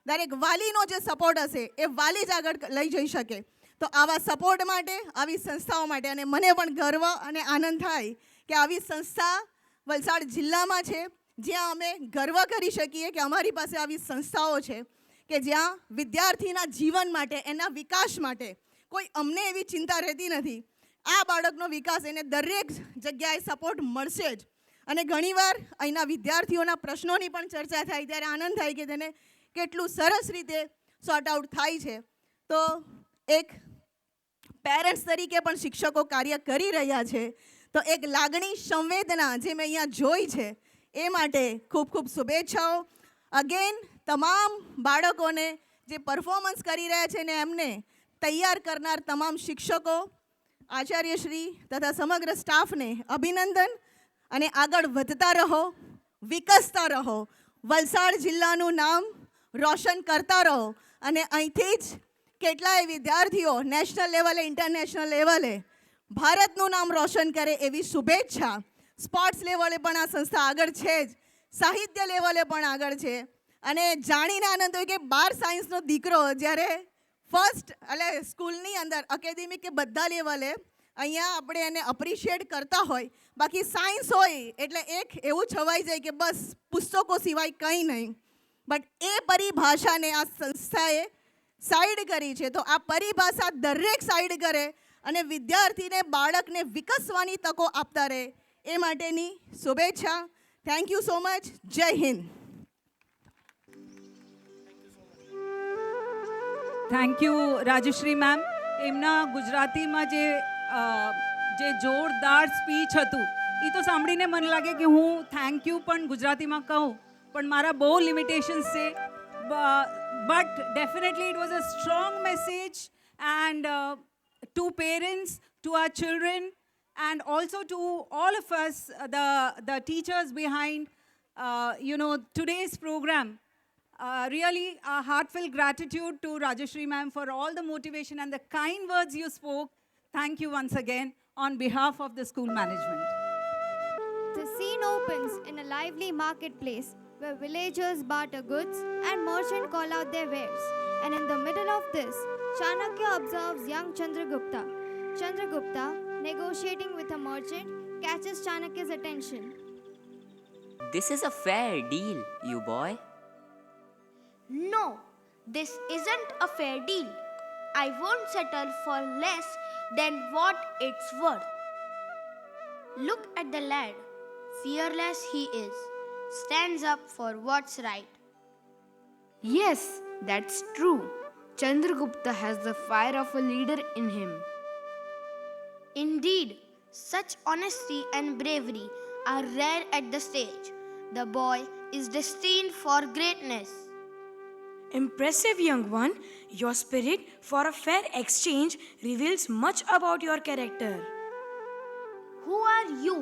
R: દરેક વાલીનો જે સપોર્ટ હશે એ વાલી જ આગળ લઈ જઈ શકે. તો આવા સપોર્ટ માટે, આવી સંસ્થાઓ માટે અને મને પણ ગર્વ અને આનંદ થાય કે આવી સંસ્થા વલસાડ જિલ્લામાં છે, જ્યાં અમે ગર્વ કરી શકીએ કે અમારી પાસે આવી સંસ્થાઓ છે કે જ્યાં વિદ્યાર્થીના જીવન માટે, એના વિકાસ માટે કોઈ અમને એવી ચિંતા રહેતી નથી. આ બાળકનો વિકાસ એને દરેક જગ્યાએ સપોર્ટ મળશે જ. અને ઘણીવાર અહીંના વિદ્યાર્થીઓના પ્રશ્નોની પણ ચર્ચા થાય ત્યારે આનંદ થાય કે તેને કેટલું સરસ રીતે સોર્ટ આઉટ થાય છે. તો એક પેરેન્ટ્સ તરીકે પણ શિક્ષકો કાર્ય કરી રહ્યા છે. તો એક લાગણી, સંવેદના જે મેં અહીંયા જોઈ છે એ માટે ખૂબ ખૂબ શુભેચ્છાઓ. અગેન તમામ બાળકોને જે પરફોર્મન્સ કરી રહ્યા છે ને એમને તૈયાર કરનાર તમામ શિક્ષકો, આચાર્યશ્રી તથા સમગ્ર સ્ટાફને અભિનંદન. અને આગળ વધતા રહો, વિકસતા રહો, વલસાડ જિલ્લાનું નામ રોશન કરતા રહો અને અહીંથી જ કેટલાય વિદ્યાર્થીઓ નેશનલ લેવલે, ઇન્ટરનેશનલ લેવલે ભારતનું નામ રોશન કરે એવી શુભેચ્છા. સ્પોર્ટ્સ લેવલે પણ આ સંસ્થા આગળ છે જ, સાહિત્ય લેવલે પણ આગળ છે. અને જાણીને આનંદ હોય કે 12 સાયન્સનો દીકરો જ્યારે ફર્સ્ટ એટલે સ્કૂલની અંદર એકેડેમિક કે બધા લેવલે અહીંયા આપણે એને અપ્રિશિએટ કરતા હોય, બાકી સાયન્સ હોય એટલે એક એવું છવાઈ જાય કે બસ પુસ્તકો સિવાય કંઈ નહીં. બટ એ પરિભાષાને આ સંસ્થાએ સાઈડ કરી છે. તો આ પરિભાષા દરેક સાઈડ કરે અને વિદ્યાર્થીને, બાળકને વિકસવાની તકો આપતા રહે એ માટેની શુભેચ્છા. Thank you so much. જય હિન્દ.
S: Thank you Rajshree ma'am. એમના ગુજરાતીમાં જે જોરદાર સ્પીચ હતું એ તો સાંભળીને મને લાગે કે હું થેન્ક યુ પણ ગુજરાતીમાં કહું, પણ મારા બહુ લિમિટેશન્સ છે. But definitely it was a strong message and to parents, to our children, and also to all of us, the teachers behind, today's program. Really, a heartfelt gratitude to Rajashri ma'am for all the motivation and the kind words you spoke. Thank you once again on behalf of the school management.
G: The scene opens in a lively marketplace where villagers barter goods and merchants call out their wares. And in the middle of this, Chanakya observes young Chandragupta. Chandragupta, negotiating with a merchant, catches Chanakya's attention.
C: This is a fair deal, you boy.
F: No, this isn't a fair deal. I won't settle for less than what it's worth. Look at the lad. Fearless he is. Stands up for what's right.
K: Yes, that's true. Chandragupta has the fire of a leader in him.
F: Indeed, such honesty and bravery are rare at the stage. The boy is destined for greatness.
D: Impressive, young one. Your spirit for a fair exchange reveals much about your character.
F: Who are you,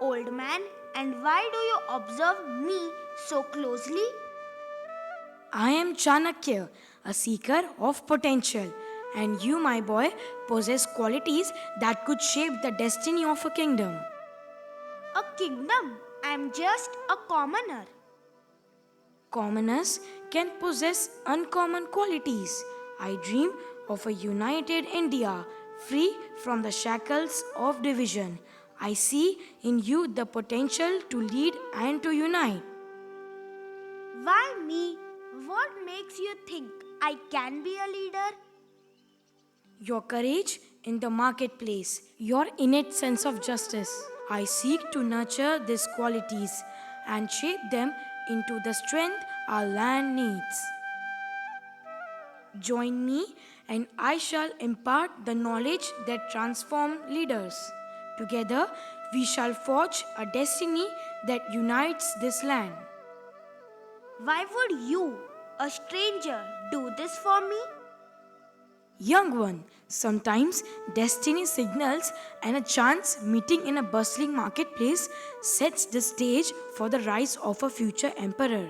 F: old man, and why do you observe me so closely?
D: I am Chanakya, a seeker of potential, and you, my boy, possess qualities that could shape the destiny of a kingdom.
F: A kingdom? I am just a commoner.
D: Commoners can possess uncommon qualities. I dream of a united India, free from the shackles of division. I see in you the potential to lead and to unite.
F: Why me? What makes you think I can be a leader?
D: Your courage in the marketplace, your innate sense of justice. I seek to nurture these qualities and shape them into the strength our land needs. Join me and I shall impart the knowledge that transforms leaders. Together, we shall forge a destiny that unites this land.
F: Why would you, a a stranger, do this for me?
D: Young one, sometimes destiny signals and a chance meeting in a bustling marketplace sets the stage for the rise of a future emperor.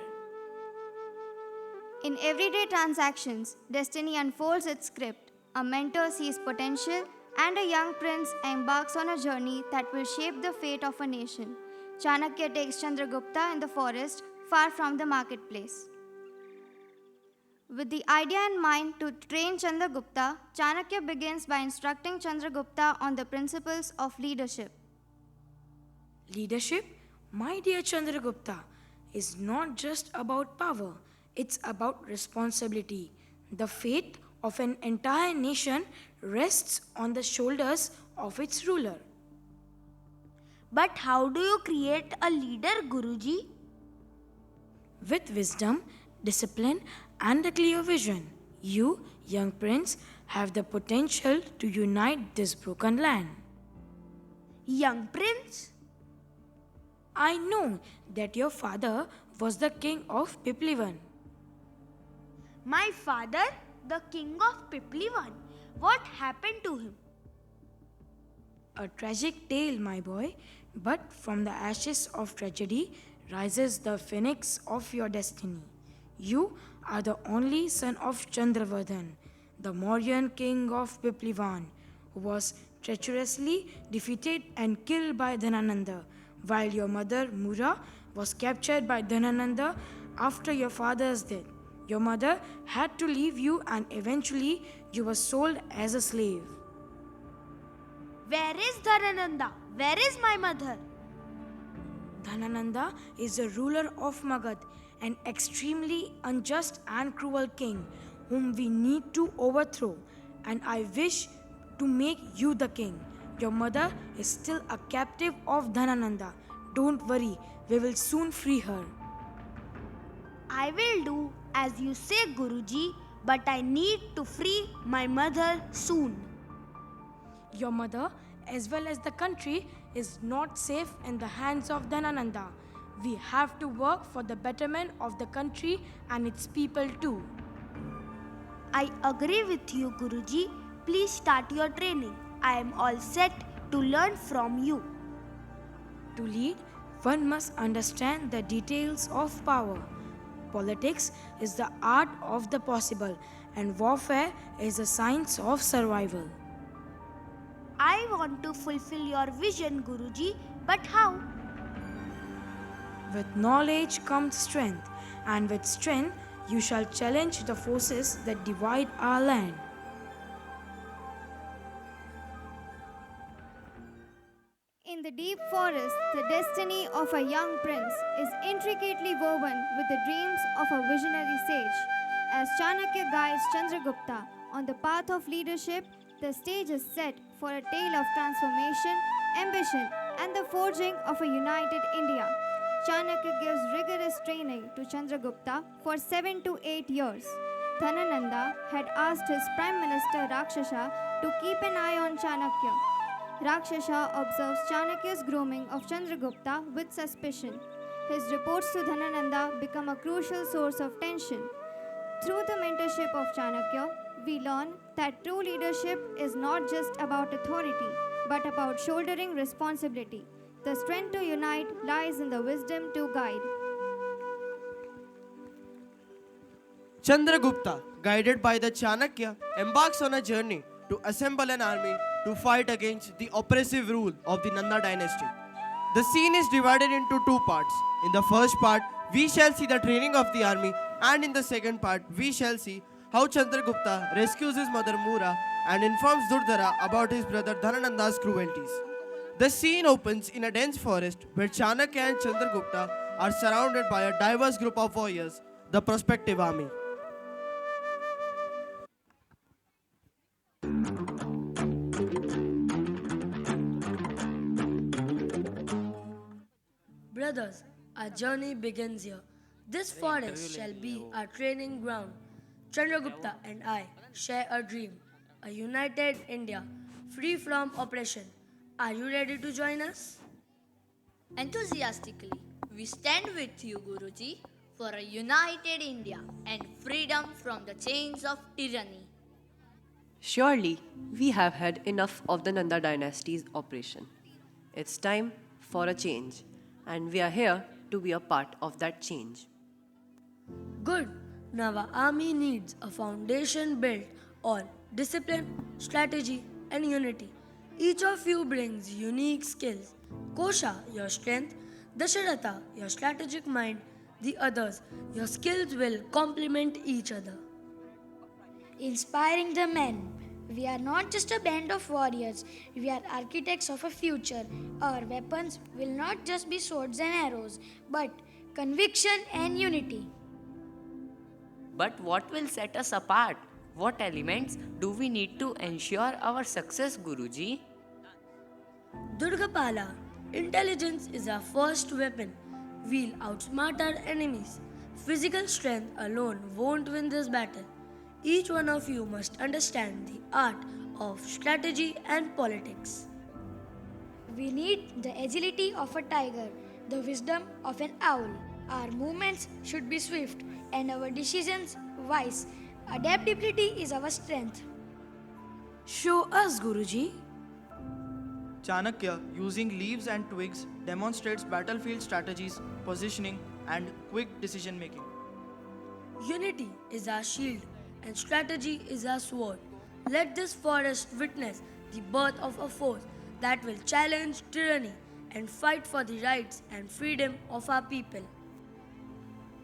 G: In everyday transactions, destiny unfolds its script. A mentor sees potential, and a young prince embarks on a journey that will shape the fate of a nation. Chanakya takes Chandragupta in the forest, far from the marketplace. With the idea in mind to train Chandragupta, Chanakya begins by instructing Chandragupta on the principles of leadership.
D: Leadership, my dear Chandragupta, is not just about power, it's about responsibility. The fate of an entire nation rests on the shoulders of its ruler.
F: But how do you create a leader, Guruji?
D: With wisdom, discipline, and a clear vision, you, young prince, have the potential to unite this broken land.
F: Young prince?
D: I know that your father was the king of Piplivan.
F: My father, the king of Piplivan. What happened to him?
D: A tragic tale, my boy, but from the ashes of tragedy rises the phoenix of your destiny. You are the only son of Chandravardhan, the Mauryan king of Piplivan, who was treacherously defeated and killed by Dhanananda, while your mother Mura was captured by Dhanananda after your father's death. Your mother had to leave you and eventually you were sold as a slave.
F: Where is Dhanananda? Where is my mother?
D: Dhanananda is the ruler of Magad, an extremely unjust and cruel king whom we need to overthrow, and I wish to make you the king. Your mother is still a captive of Dhanananda. Don't worry, we will soon free her.
F: I will do as you say, Guruji, but I need to free my mother soon.
D: Your mother, as well as the country, is not safe in the hands of Dhanananda. We have to work for the betterment of the country and its people too.
F: I agree with you, Guruji. Please start your training. I am all set to learn from you.
D: To lead, one must understand the details of power. Politics is the art of the possible, and warfare is the science of survival.
F: I want to fulfill your vision, Guruji, but how?
D: With knowledge comes strength, and with strength you shall challenge the forces that divide our land.
G: In the deep forest, the destiny of a young prince is intricately woven with the dreams of a visionary sage. As Chanakya guides Chandragupta on the path of leadership, the stage is set for a tale of transformation, ambition, and the forging of a united India. Chanakya gives rigorous training to Chandragupta for 7 to 8 years. Dhanananda had asked his Prime Minister Rakshasa to keep an eye on Chanakya. Rakshasa observes Chanakya's grooming of Chandragupta with suspicion. His reports to Dhanananda become a crucial source of tension. Through the mentorship of Chanakya, we learn that true leadership is not just about authority, but about shouldering responsibility. The strength to unite lies in the wisdom to guide.
T: Chandragupta, guided by the Chanakya, embarks on a journey to assemble an army to fight against the oppressive rule of the Nanda dynasty. The scene is divided into two parts. In the first part, we shall see the training of the army, and in the second part, we shall see how Chandragupta rescues his mother Mura and informs Durdhara about his brother Dhanananda's cruelties. The scene opens in a dense forest where Chanakya and Chandragupta are surrounded by a diverse group of warriors, the prospective army.
U: Brothers, our journey begins here. This forest shall be our training ground. Chandragupta and I share a dream, a united India, free from oppression. Are you ready to join us?
V: Enthusiastically, we stand with you, Guruji.
A: for a united India and freedom from the chains of tyranny.
B: Surely, we have had enough of the Nanda dynasty's operation. It's time for a change, and we are here to be a part of that change.
U: Good. Now our army needs a foundation built on discipline, strategy, and unity. Each of you brings unique skills. Kosha, your strength. Dasharatha, your strategic mind. The others, your skills will complement each other.
D: Inspiring the men. We are not just a band of warriors, we are architects of a future. Our weapons will not just be swords and arrows, but conviction and unity.
C: But what will set us apart? What elements do we need to ensure our success, Guruji?
U: Durgapala, intelligence is our first weapon. We'll outsmart our enemies. Physical strength alone won't win this battle. Each one of you must understand the art of strategy and politics.
D: We need the agility of a tiger, the wisdom of an owl. Our movements should be swift and our decisions wise. Adaptability is our strength. Show us, Guruji.
V: Chanakya, using leaves and twigs, demonstrates battlefield strategies, positioning, and quick decision making.
U: Unity is our shield and strategy is our sword. Let this forest witness the birth of a force that will challenge tyranny and fight for the rights and freedom of our people.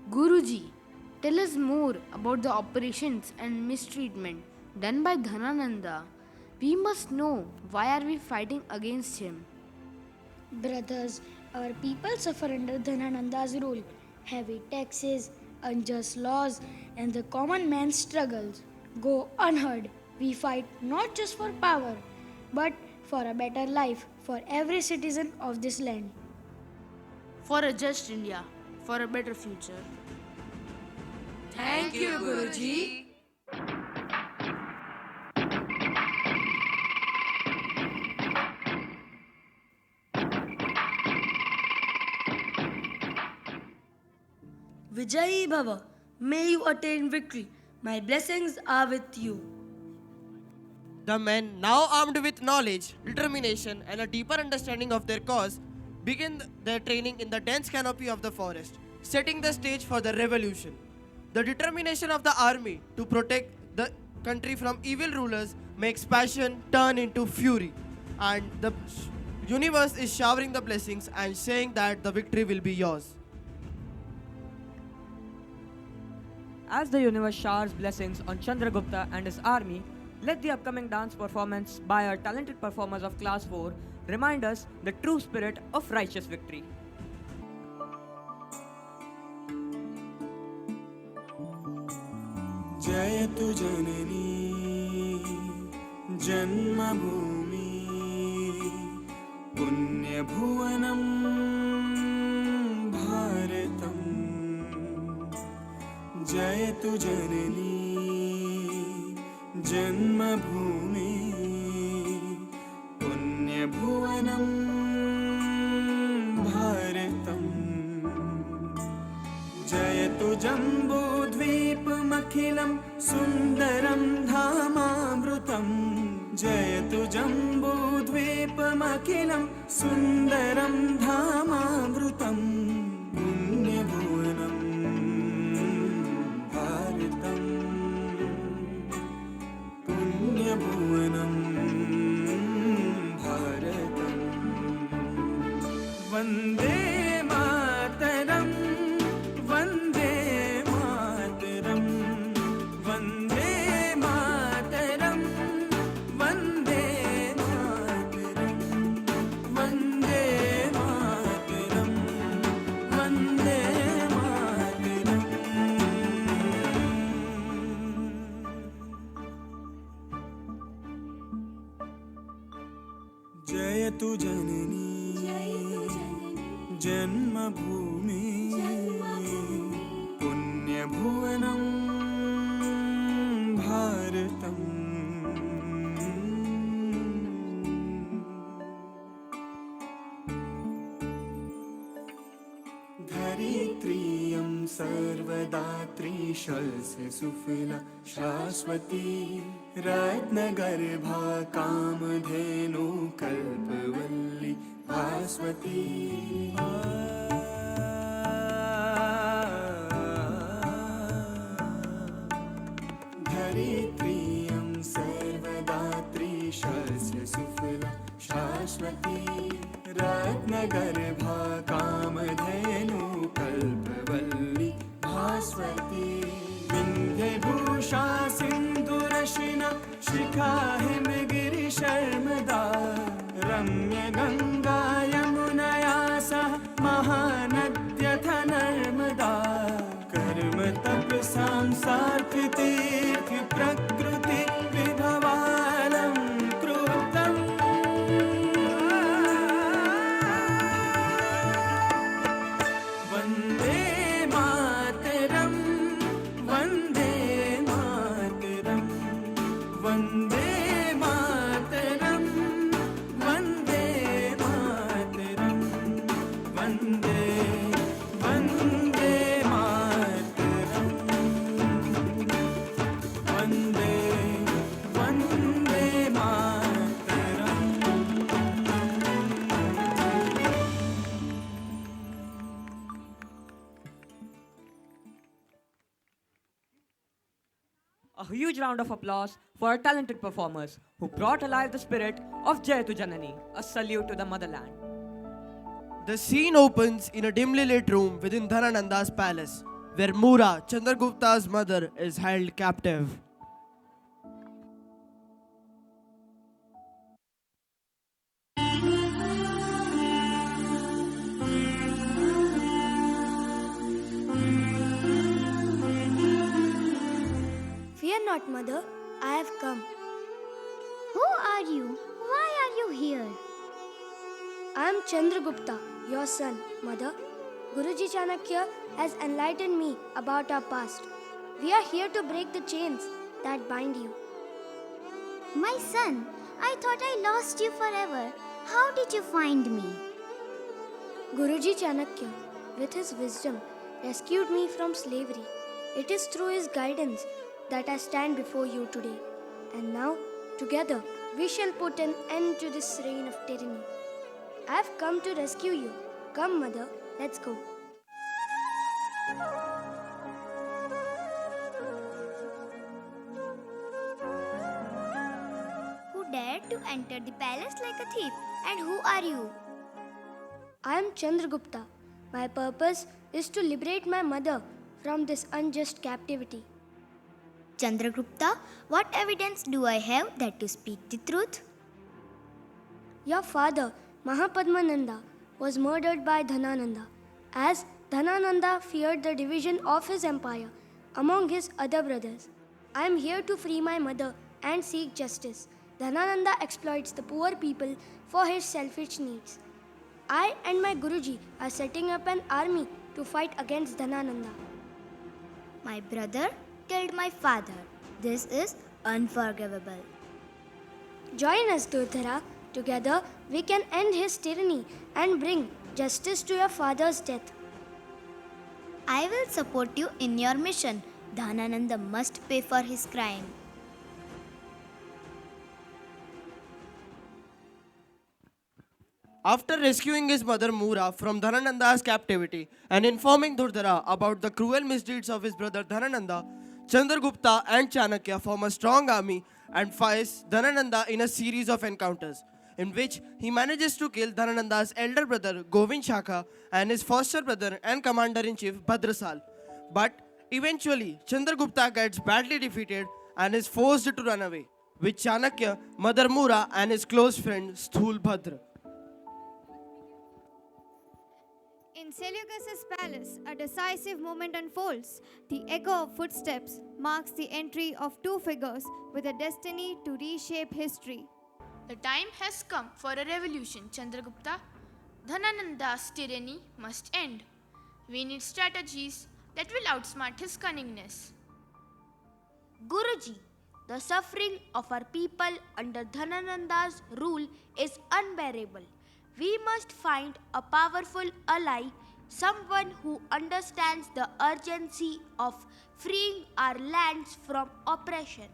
W: Guruji, tell us more about the operations and mistreatment done by Dhanananda. We must know why are we fighting against him.
D: Brothers, our people suffer under Dhanananda's rule. Heavy taxes, unjust laws, and the common man's struggles go unheard. We fight not just for power, but for a better life for every citizen of this land.
W: For a just India, for a better future.
U: Thank you, Guruji. Vijayi Bhava, may you attain victory. My blessings are with you.
T: The men, now armed with knowledge, determination, and a deeper understanding of their cause, begin their training in the dense canopy of the forest, setting the stage for the revolution. The determination of the army to protect the country from evil rulers makes passion turn into fury, and the universe is showering the blessings and saying that the victory will be yours.
L: As the universe showers blessings on Chandragupta and his army, let the upcoming dance performance by our talented performers of Class 4 remind us the true spirit of righteous victory.
X: जयतु जननी जन्मभूमि पुण्यभुवनं भारतम् जयतु जननी जन्मभूमि पुण्यभुवनं भारतम् जयतु जम्बूद्वीपमखिलं सुन्दरं धामामृतं जयतु जम्बूद्वीपमखिलं सुन्दरं धामामृतं पुण्यभुवनं भारतं पुण्यभुवनं भारतं वन्दे मातरम् वन्दे मातरम् वन्दे मातरम् वन्दे मातरम् वन्दे मातरम् वन्दे मातरम् जयतु जननी जन्मभूमि पुण्यभुवनं भारतम् धरित्रियं सर्वदात्री शस्य सुफला शाश्वती रत्नगर्भा कामधेनु कल्पवल्ली भास्वती धरित्रियं सर्वदात्री शस्य सुफला शाश्वती रत्नगर्भा कामधेनु कल्पवल्ली भास्वती विन्ध्यभूषा सिन्धुरशिना शिखा हिमगिरिशर्मदा रम्यगङ्गा यमुनया सह महानद्यथ नर्मदा कर्म तपसां सार्थितीर्थ प्रकृति विभवालं कृतम् वन्दे मातरं वन्दे मातरं वन्दे मातरं वन्दे मातरं वन्दे वन्दे मातरं वन्दे Vande Mataram
L: A huge round of applause for our talented performers who brought alive the spirit of Jayatu Janani, a salute to the motherland.
T: The scene opens in a dimly lit room within Dhanananda's palace, where Mura, Chandragupta's mother, is held captive.
F: Fear not, mother. I have come.
P: Who are you? Why are you here?
F: I am Chandragupta, your son, mother. Guruji Chanakya has enlightened me about our past. We are here to break the chains that bind you.
P: My son, I thought I lost you forever. How did you find me?
F: Guruji Chanakya, with his wisdom, rescued me from slavery. It is through his guidance that I stand before you today. And now, together, we shall put an end to this reign of tyranny. I have come to rescue you. Come, mother, let's go.
P: Who dared to enter the palace like a thief? And who are you?
F: I am Chandragupta. My purpose is to liberate my mother from this unjust captivity.
P: Chandragupta, what evidence do I have that you speak the truth?
F: Your father, Mahapadmananda, was murdered by Dhanananda, as Dhanananda feared the division of his empire among his other brothers. I am here to free my mother and seek justice. Dhanananda exploits the poor people for his selfish needs. I and my Guruji are setting up an army to fight against Dhanananda.
P: My brother killed my father. This is unforgivable.
F: Join us, Durdhara. Together, we can end his tyranny and bring justice to your father's death.
P: I will support you in your mission. Dhanananda must pay for his crime.
T: After rescuing his mother Mura from Dhanananda's captivity and informing Durdhara about the cruel misdeeds of his brother Dhanananda, Chandragupta and Chanakya form a strong army and face Dhanananda in a series of encounters, in which he manages to kill Dhanananda's elder brother Govind Shaka and his foster brother and commander-in-chief Bhadrasal. But eventually, Chandragupta gets badly defeated and is forced to run away, with Chanakya, Mother Mura and his close friend Sthul Bhadra.
G: In Seleucus' palace, a decisive moment unfolds. The echo of footsteps marks the entry of two figures with a destiny to reshape history.
O: The time has come for a revolution, Chandragupta. Dhanananda's tyranny must end. We need strategies that will outsmart his cunningness.
E: Guruji, the suffering of our people under Dhanananda's rule is unbearable. We must find a powerful ally someone who understands the urgency of freeing our lands from oppression.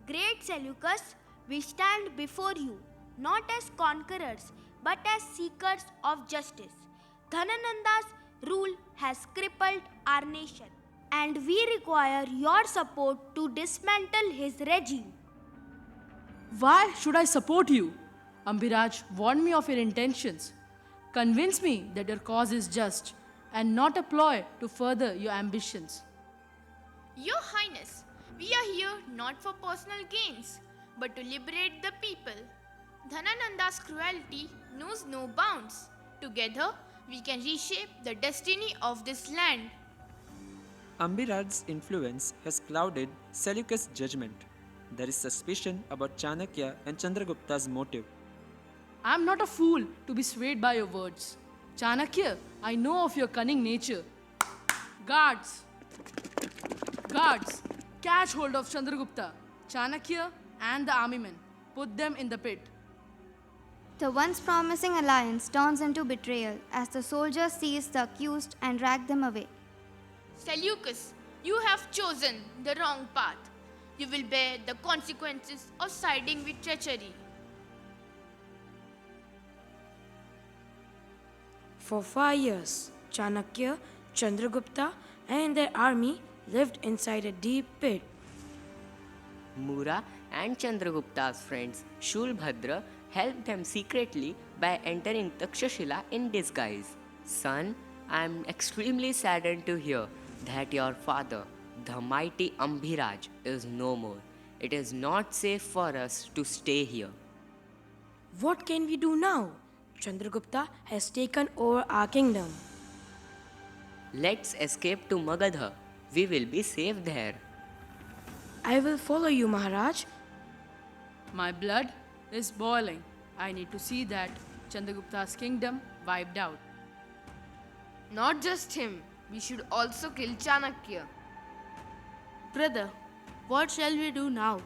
E: Great Seleucus, we stand before you not as conquerors but as seekers of justice. Dhanananda's rule has crippled our nation, and we require your support to dismantle his regime.
H: Why should I support you? Ambiraj warned me of your intentions. Convince me that your cause is just and not a ploy to further your ambitions.
O: Your Highness, we are here not for personal gains, but to liberate the people. Dhanananda's cruelty knows no bounds. Together, we can reshape the destiny of this land.
J: Ambiraj's influence has clouded Seleucus' judgment. There is suspicion about Chanakya and Chandragupta's motive.
H: I am not a fool to be swayed by your words. Chanakya, I know of your cunning nature. Guards! Guards! Catch hold of Chandragupta, Chanakya and the army men. Put them in the pit.
G: The once promising alliance turns into betrayal as the soldiers seize the accused and drag them away.
O: Seleucus, you have chosen the wrong path. You will bear the consequences of siding with treachery.
D: For 5 years, Chanakya, Chandragupta, and their army lived inside a deep pit.
C: Mura and Chandragupta's friends Shulbhadra helped them secretly by entering Takshashila in disguise. Son, I am extremely saddened to hear that your father, the mighty Ambiraj, is no more. It is not safe for us to stay here.
D: What can we do now? Chandragupta has taken over our kingdom.
C: Let's escape to Magadha. We will be safe there.
D: I will follow you, Maharaj.
H: My blood is boiling. I need to see that Chandragupta's kingdom wiped out.
W: Not just him, we should also kill Chanakya.
M: Brother, what shall we do now?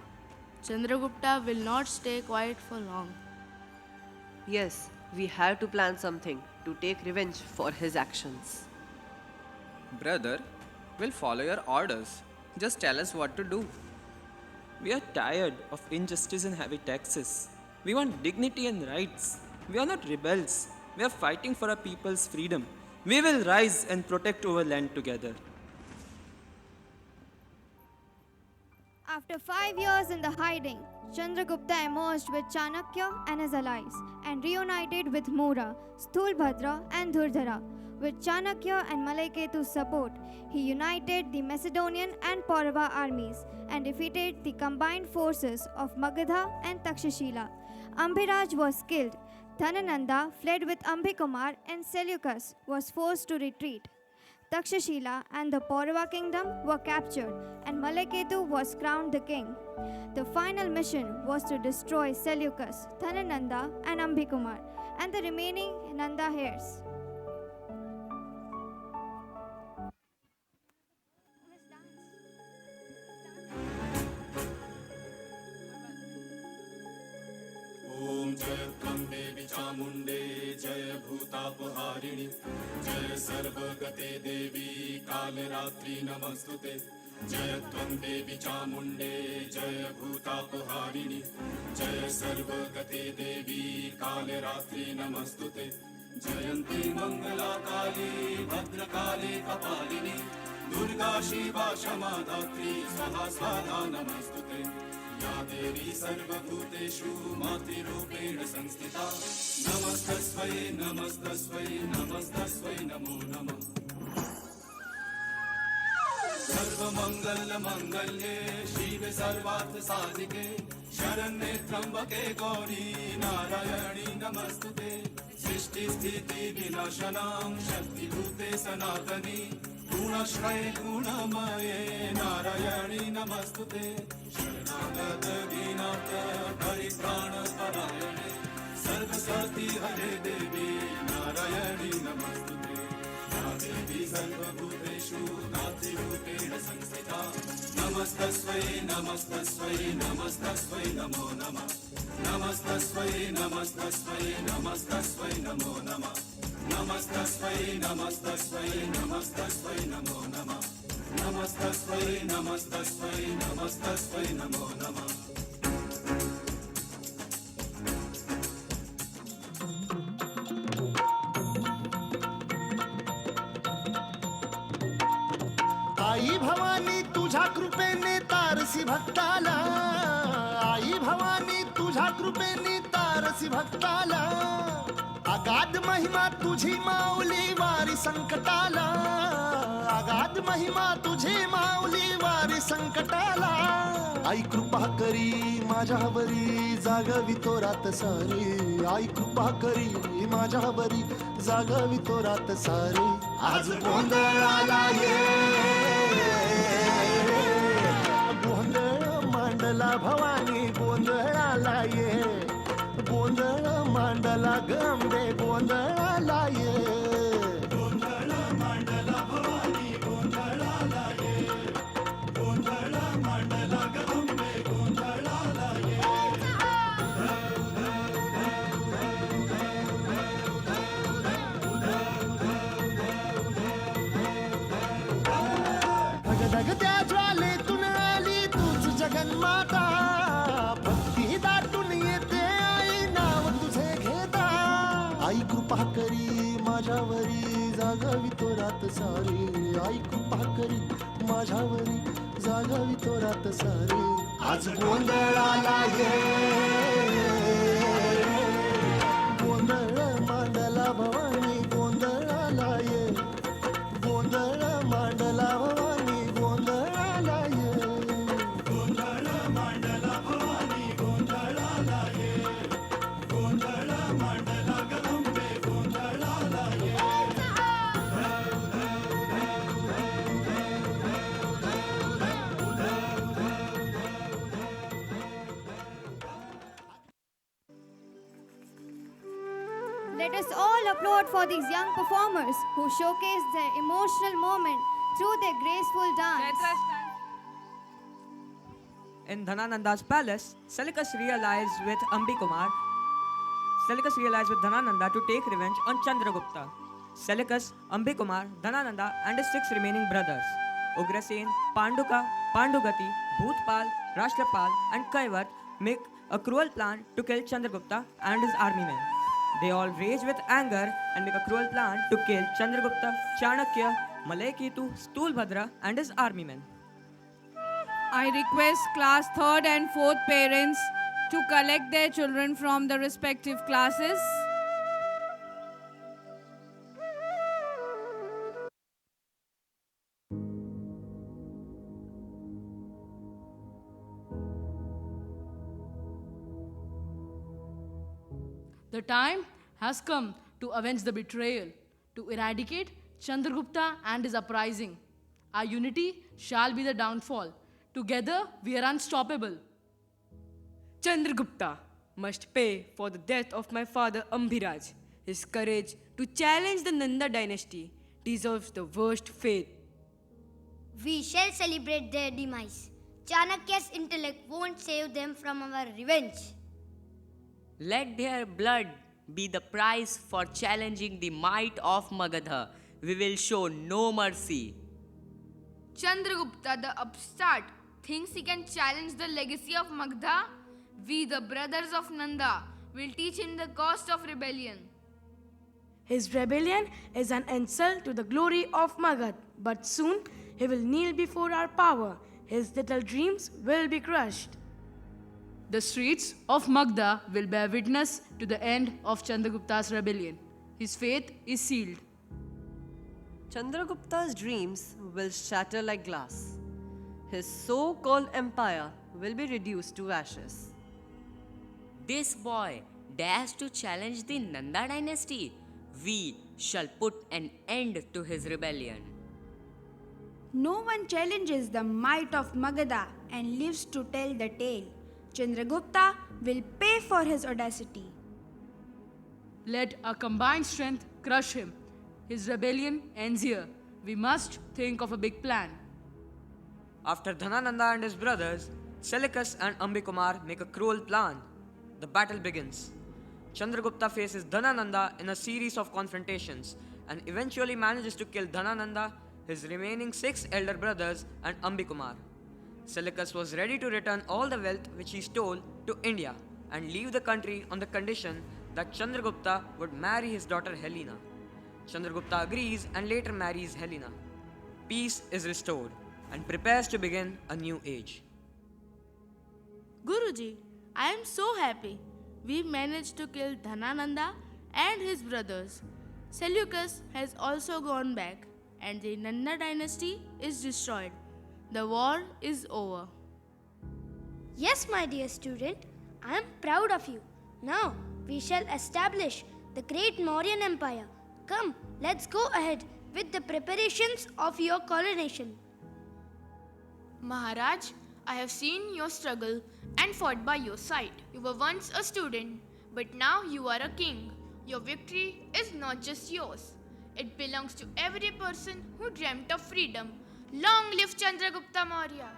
M: Chandragupta will not stay quiet for long.
B: Yes, we have to plan something to take revenge for his actions.
N: Brother, we'll follow your orders. Just tell us what to do.
J: We are tired of injustice and heavy taxes. We want dignity and rights. We are not rebels. We are fighting for our people's freedom. We will rise and protect our land together.
G: After 5 years in the hiding, Chandragupta emerged with Chanakya and his allies and reunited with Mura, Sthulbhadra and Dhurdhara. With Chanakya and Malaiketu's support, he united the Macedonian and Paurava armies and defeated the combined forces of Magadha and Takshashila. Ambiraj was killed. Dhanananda fled with Ambhikumar and Seleucus was forced to retreat. Takshashila and the Paurava kingdom were captured and Malaiketu was crowned the king. The final mission was to destroy Seleucus, Dhanananda and Ambhikumar and the remaining Nanda heirs.
X: ॐ जय त्वं देवी चामुण्डे जय भूतापहारिणि जय सर्वगते देवी कालरात्रि नमस्तुते जय त्वं देवी चामुण्डे जय भूतापहारिणि जय सर्वगते देवी कालरात्रि नमस्तुते जयन्ती मङ्गलाकाली भद्रकाली कपालिनी दुर्गा शिवा क्षमा धात्री स्वाहा स्वाहा नमस्तुते या देवी सर्वभूतेषु मातृरूपेण संस्थिता नमस्तस्मै नमस्तस्मै नमस्तस्मै नमो नमः सर्वमङ्गलमङ्गल्ये शिवे सर्वार्थसाधिके शरण्ये त्र्यम्बके गौरी नारायणी नमस्तुते सृष्टिस्थितिविनाशनां शक्तिभूते सनातनी गुणश्रये गुणमये नारायणी नमस्तुते शरणागत दीनाथ परित्राणपरायणे सर्वसती हरे देवी नारायणी नमस्तुते या देवी सर्वभूतेषु नातिरूपेण संस्थिता नमस्तस्मै नमस्तस्मै नमस्तस्मै नमो नमः नमस्तस्मै नमस्तस्मै नमस्तस्मै नमो नमः नमस्तस्मै नमस्तस्मै नमस्तस्मै नमो नमः नमस्तस्मै नमस्तस्मै नमस्तस्मै नमो नमः
I: आई भवानी तुझ्या कृपेने तारसी भक्ताला आई भवानी तुझ्या कृपेने तारसी भक्ताला अगाध महिमा तुझी माऊली वारी संकटाला अगाध महिमा तुझी माऊली वारी संकटाला आई कृपा करी माझ्यावरी जागवी तो रात सारी आई कृपा करी माझ्यावरी जागवी तो रात सारी आज गोंधळाला ये गोंधळ मांडला भवानी गोंधळाला ये गोंधळ मांडला गंबे गोंधळाला ये गोंधळ मांडला भवानी गोंधळाला ये गोंधळ मांडला गंबे गोंधळाला ये धगधगत्या ज्वालेतून आली तूच जगन्माता भक्ती दाटून येते आई नाव तुझे घेता आई कृपा करी माझ्यावरी जागावी तो रात सारी आई कृपा करी माझ्यावरी जागावी तो रात सारी आज गोंधळाला ये गोंधळ मांडला भवानी गोंधळाला ये गोंधळ मांडला भवानी गोंधळाला ये गोंधळ मांडला भवानी गोंधळाला ये गोंधळ मांडला गंबे गोंधळाला ये
G: Let us all applaud for these young performers who showcased their emotional moment through their graceful dance.
Q: In Dhanananda's palace, Seleucus realized with Dhanananda to take revenge on Chandragupta. Seleucus, Ambikumar, Dhanananda and his 6 remaining brothers, Ugrasen, Panduka, Pandugati, Bhutpal, Rashtrapal and Kaivat make a cruel plan to kill Chandragupta and his army men. They all rage with anger and make a cruel plan to kill Chandragupta, Chanakya, Malaiketu, Stulbhadra and his army men.
R: I request class 3rd and 4th parents to collect their children from the respective classes.
H: The time has come to avenge the betrayal, to eradicate Chandragupta and his uprising. Our unity shall be the downfall. Together we are unstoppable.
S: Chandragupta must pay for the death of my father Ambiraj. His courage to challenge the Nanda dynasty deserves the worst fate.
P: We shall celebrate their demise. Chanakya's intellect won't save them from our revenge.
C: Let their blood be the price for challenging the might of Magadha. We will show no mercy.
O: Chandragupta, the upstart, thinks he can challenge the legacy of Magadha. We, the brothers of Nanda, will teach him the cost of rebellion.
D: His rebellion is an insult to the glory of Magad, but soon he will kneel before our power. His little dreams will be crushed.
H: The streets of Magadha will bear witness to the end of Chandragupta's rebellion. His fate is sealed.
B: Chandragupta's dreams will shatter like glass. His so-called empire will be reduced to ashes.
C: This boy dares to challenge the Nanda dynasty. We shall put an end to his rebellion.
Y: No one challenges the might of Magadha and lives to tell the tale. Chandragupta will pay for his audacity.
H: Let our combined strength crush him. His rebellion ends here. We must think of a big plan.
Q: After Dhanananda and his brothers, Seleucus and Ambikumar make a cruel plan. The battle begins. Chandragupta faces Dhanananda in a series of confrontations and eventually manages to kill Dhanananda, his remaining 6 elder brothers, and Ambikumar. Seleucus was ready to return all the wealth which he stole to India and leave the country on the condition that Chandragupta would marry his daughter Helena. Chandragupta agrees and later marries Helena. Peace is restored and prepares to begin a new age.
M: Guruji, I am so happy. We managed to kill Dhanananda and his brothers. Seleucus has also gone back and the Nanda dynasty is destroyed. The war is over.
F: Yes, my dear student, I am proud of you. Now we shall establish the great Mauryan Empire. Come, let's go ahead with the preparations of your coronation.
O: Maharaj, I have seen your struggle and fought by your side. You were once a student, but now you are a king. Your victory is not just yours. It belongs to every person who dreamt of freedom. Long live Chandragupta Maurya!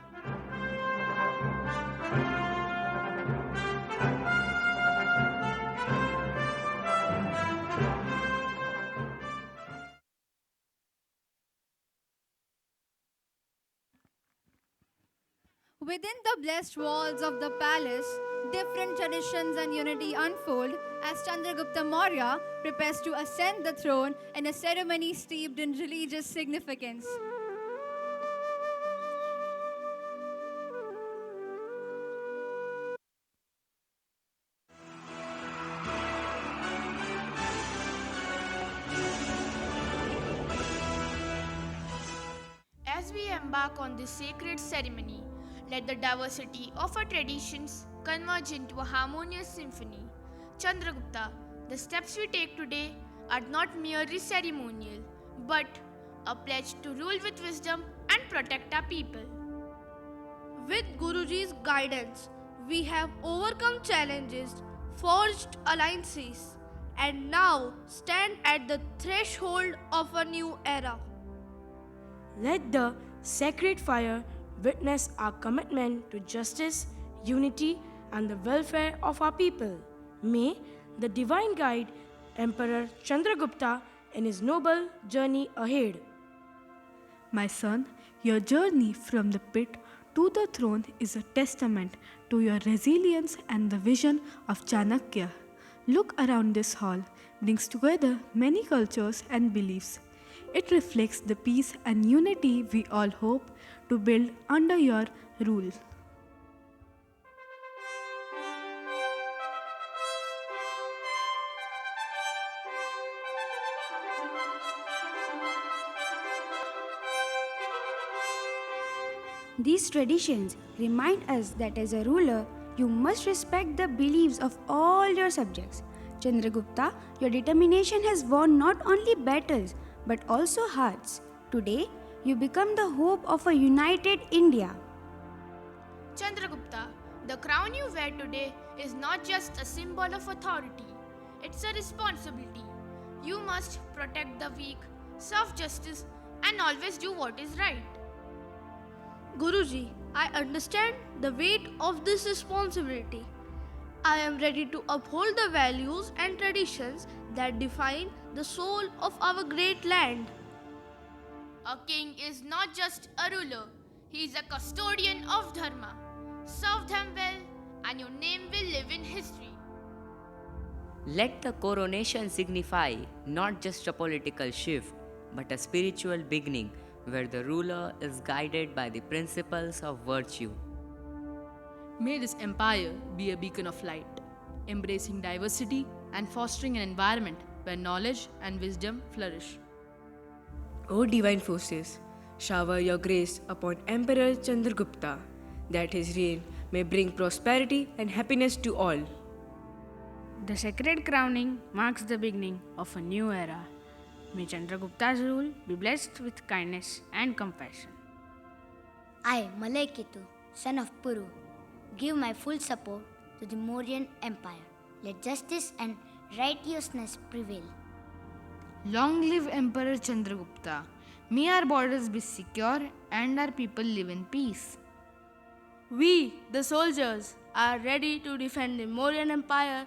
G: Within the blessed walls of the palace, different traditions and unity unfold as Chandragupta Maurya prepares to ascend the throne in a ceremony steeped in religious significance.
O: As we embark on this sacred ceremony, let the diversity of our traditions converge into a harmonious symphony. Chandragupta, the steps we take today are not merely ceremonial, but a pledge to rule with wisdom and protect our people.
E: With Guruji's guidance, we have overcome challenges, forged alliances, and now stand at the threshold of a new era.
D: Let the sacred fire witness our commitment to justice, unity, and the welfare of our people. May the divine guide Emperor Chandragupta in his noble journey ahead.
M: My son, your journey from the pit to the throne is a testament to your resilience and the vision of Chanakya. Look around this hall, brings together many cultures and beliefs. It reflects the peace and unity we all hope to build under your rule.
Y: These traditions remind us that as a ruler, you must respect the beliefs of all your subjects. Chandragupta, your determination has won not only battles but also hearts. Today, you become the hope of a united India.
O: Chandragupta, the crown you wear today is not just a symbol of authority, it's a responsibility. You must protect the weak, serve justice, and always do what is right.
E: Guruji, I understand the weight of this responsibility. I am ready to uphold the values and traditions that define the soul of our great land.
O: A king is not just a ruler, he is a custodian of Dharma. Serve them well, and your name will live in history.
C: Let the coronation signify not just a political shift, but a spiritual beginning where the ruler is guided by the principles of virtue.
H: May this empire be a beacon of light, embracing diversity and fostering an environment where knowledge and wisdom flourish.
S: O divine forces, shower your grace upon Emperor Chandragupta, that his reign may bring prosperity and happiness to all.
W: The sacred crowning marks the beginning of a new era. May Chandragupta's rule be blessed with kindness and compassion.
P: I, Malaiketu, son of Puru, give my full support to the Mauryan Empire. Let justice and righteousness prevail.
W: Long live Emperor Chandragupta. May our borders be secure and our people live in peace.
E: We, the soldiers, are ready to defend the Mauryan Empire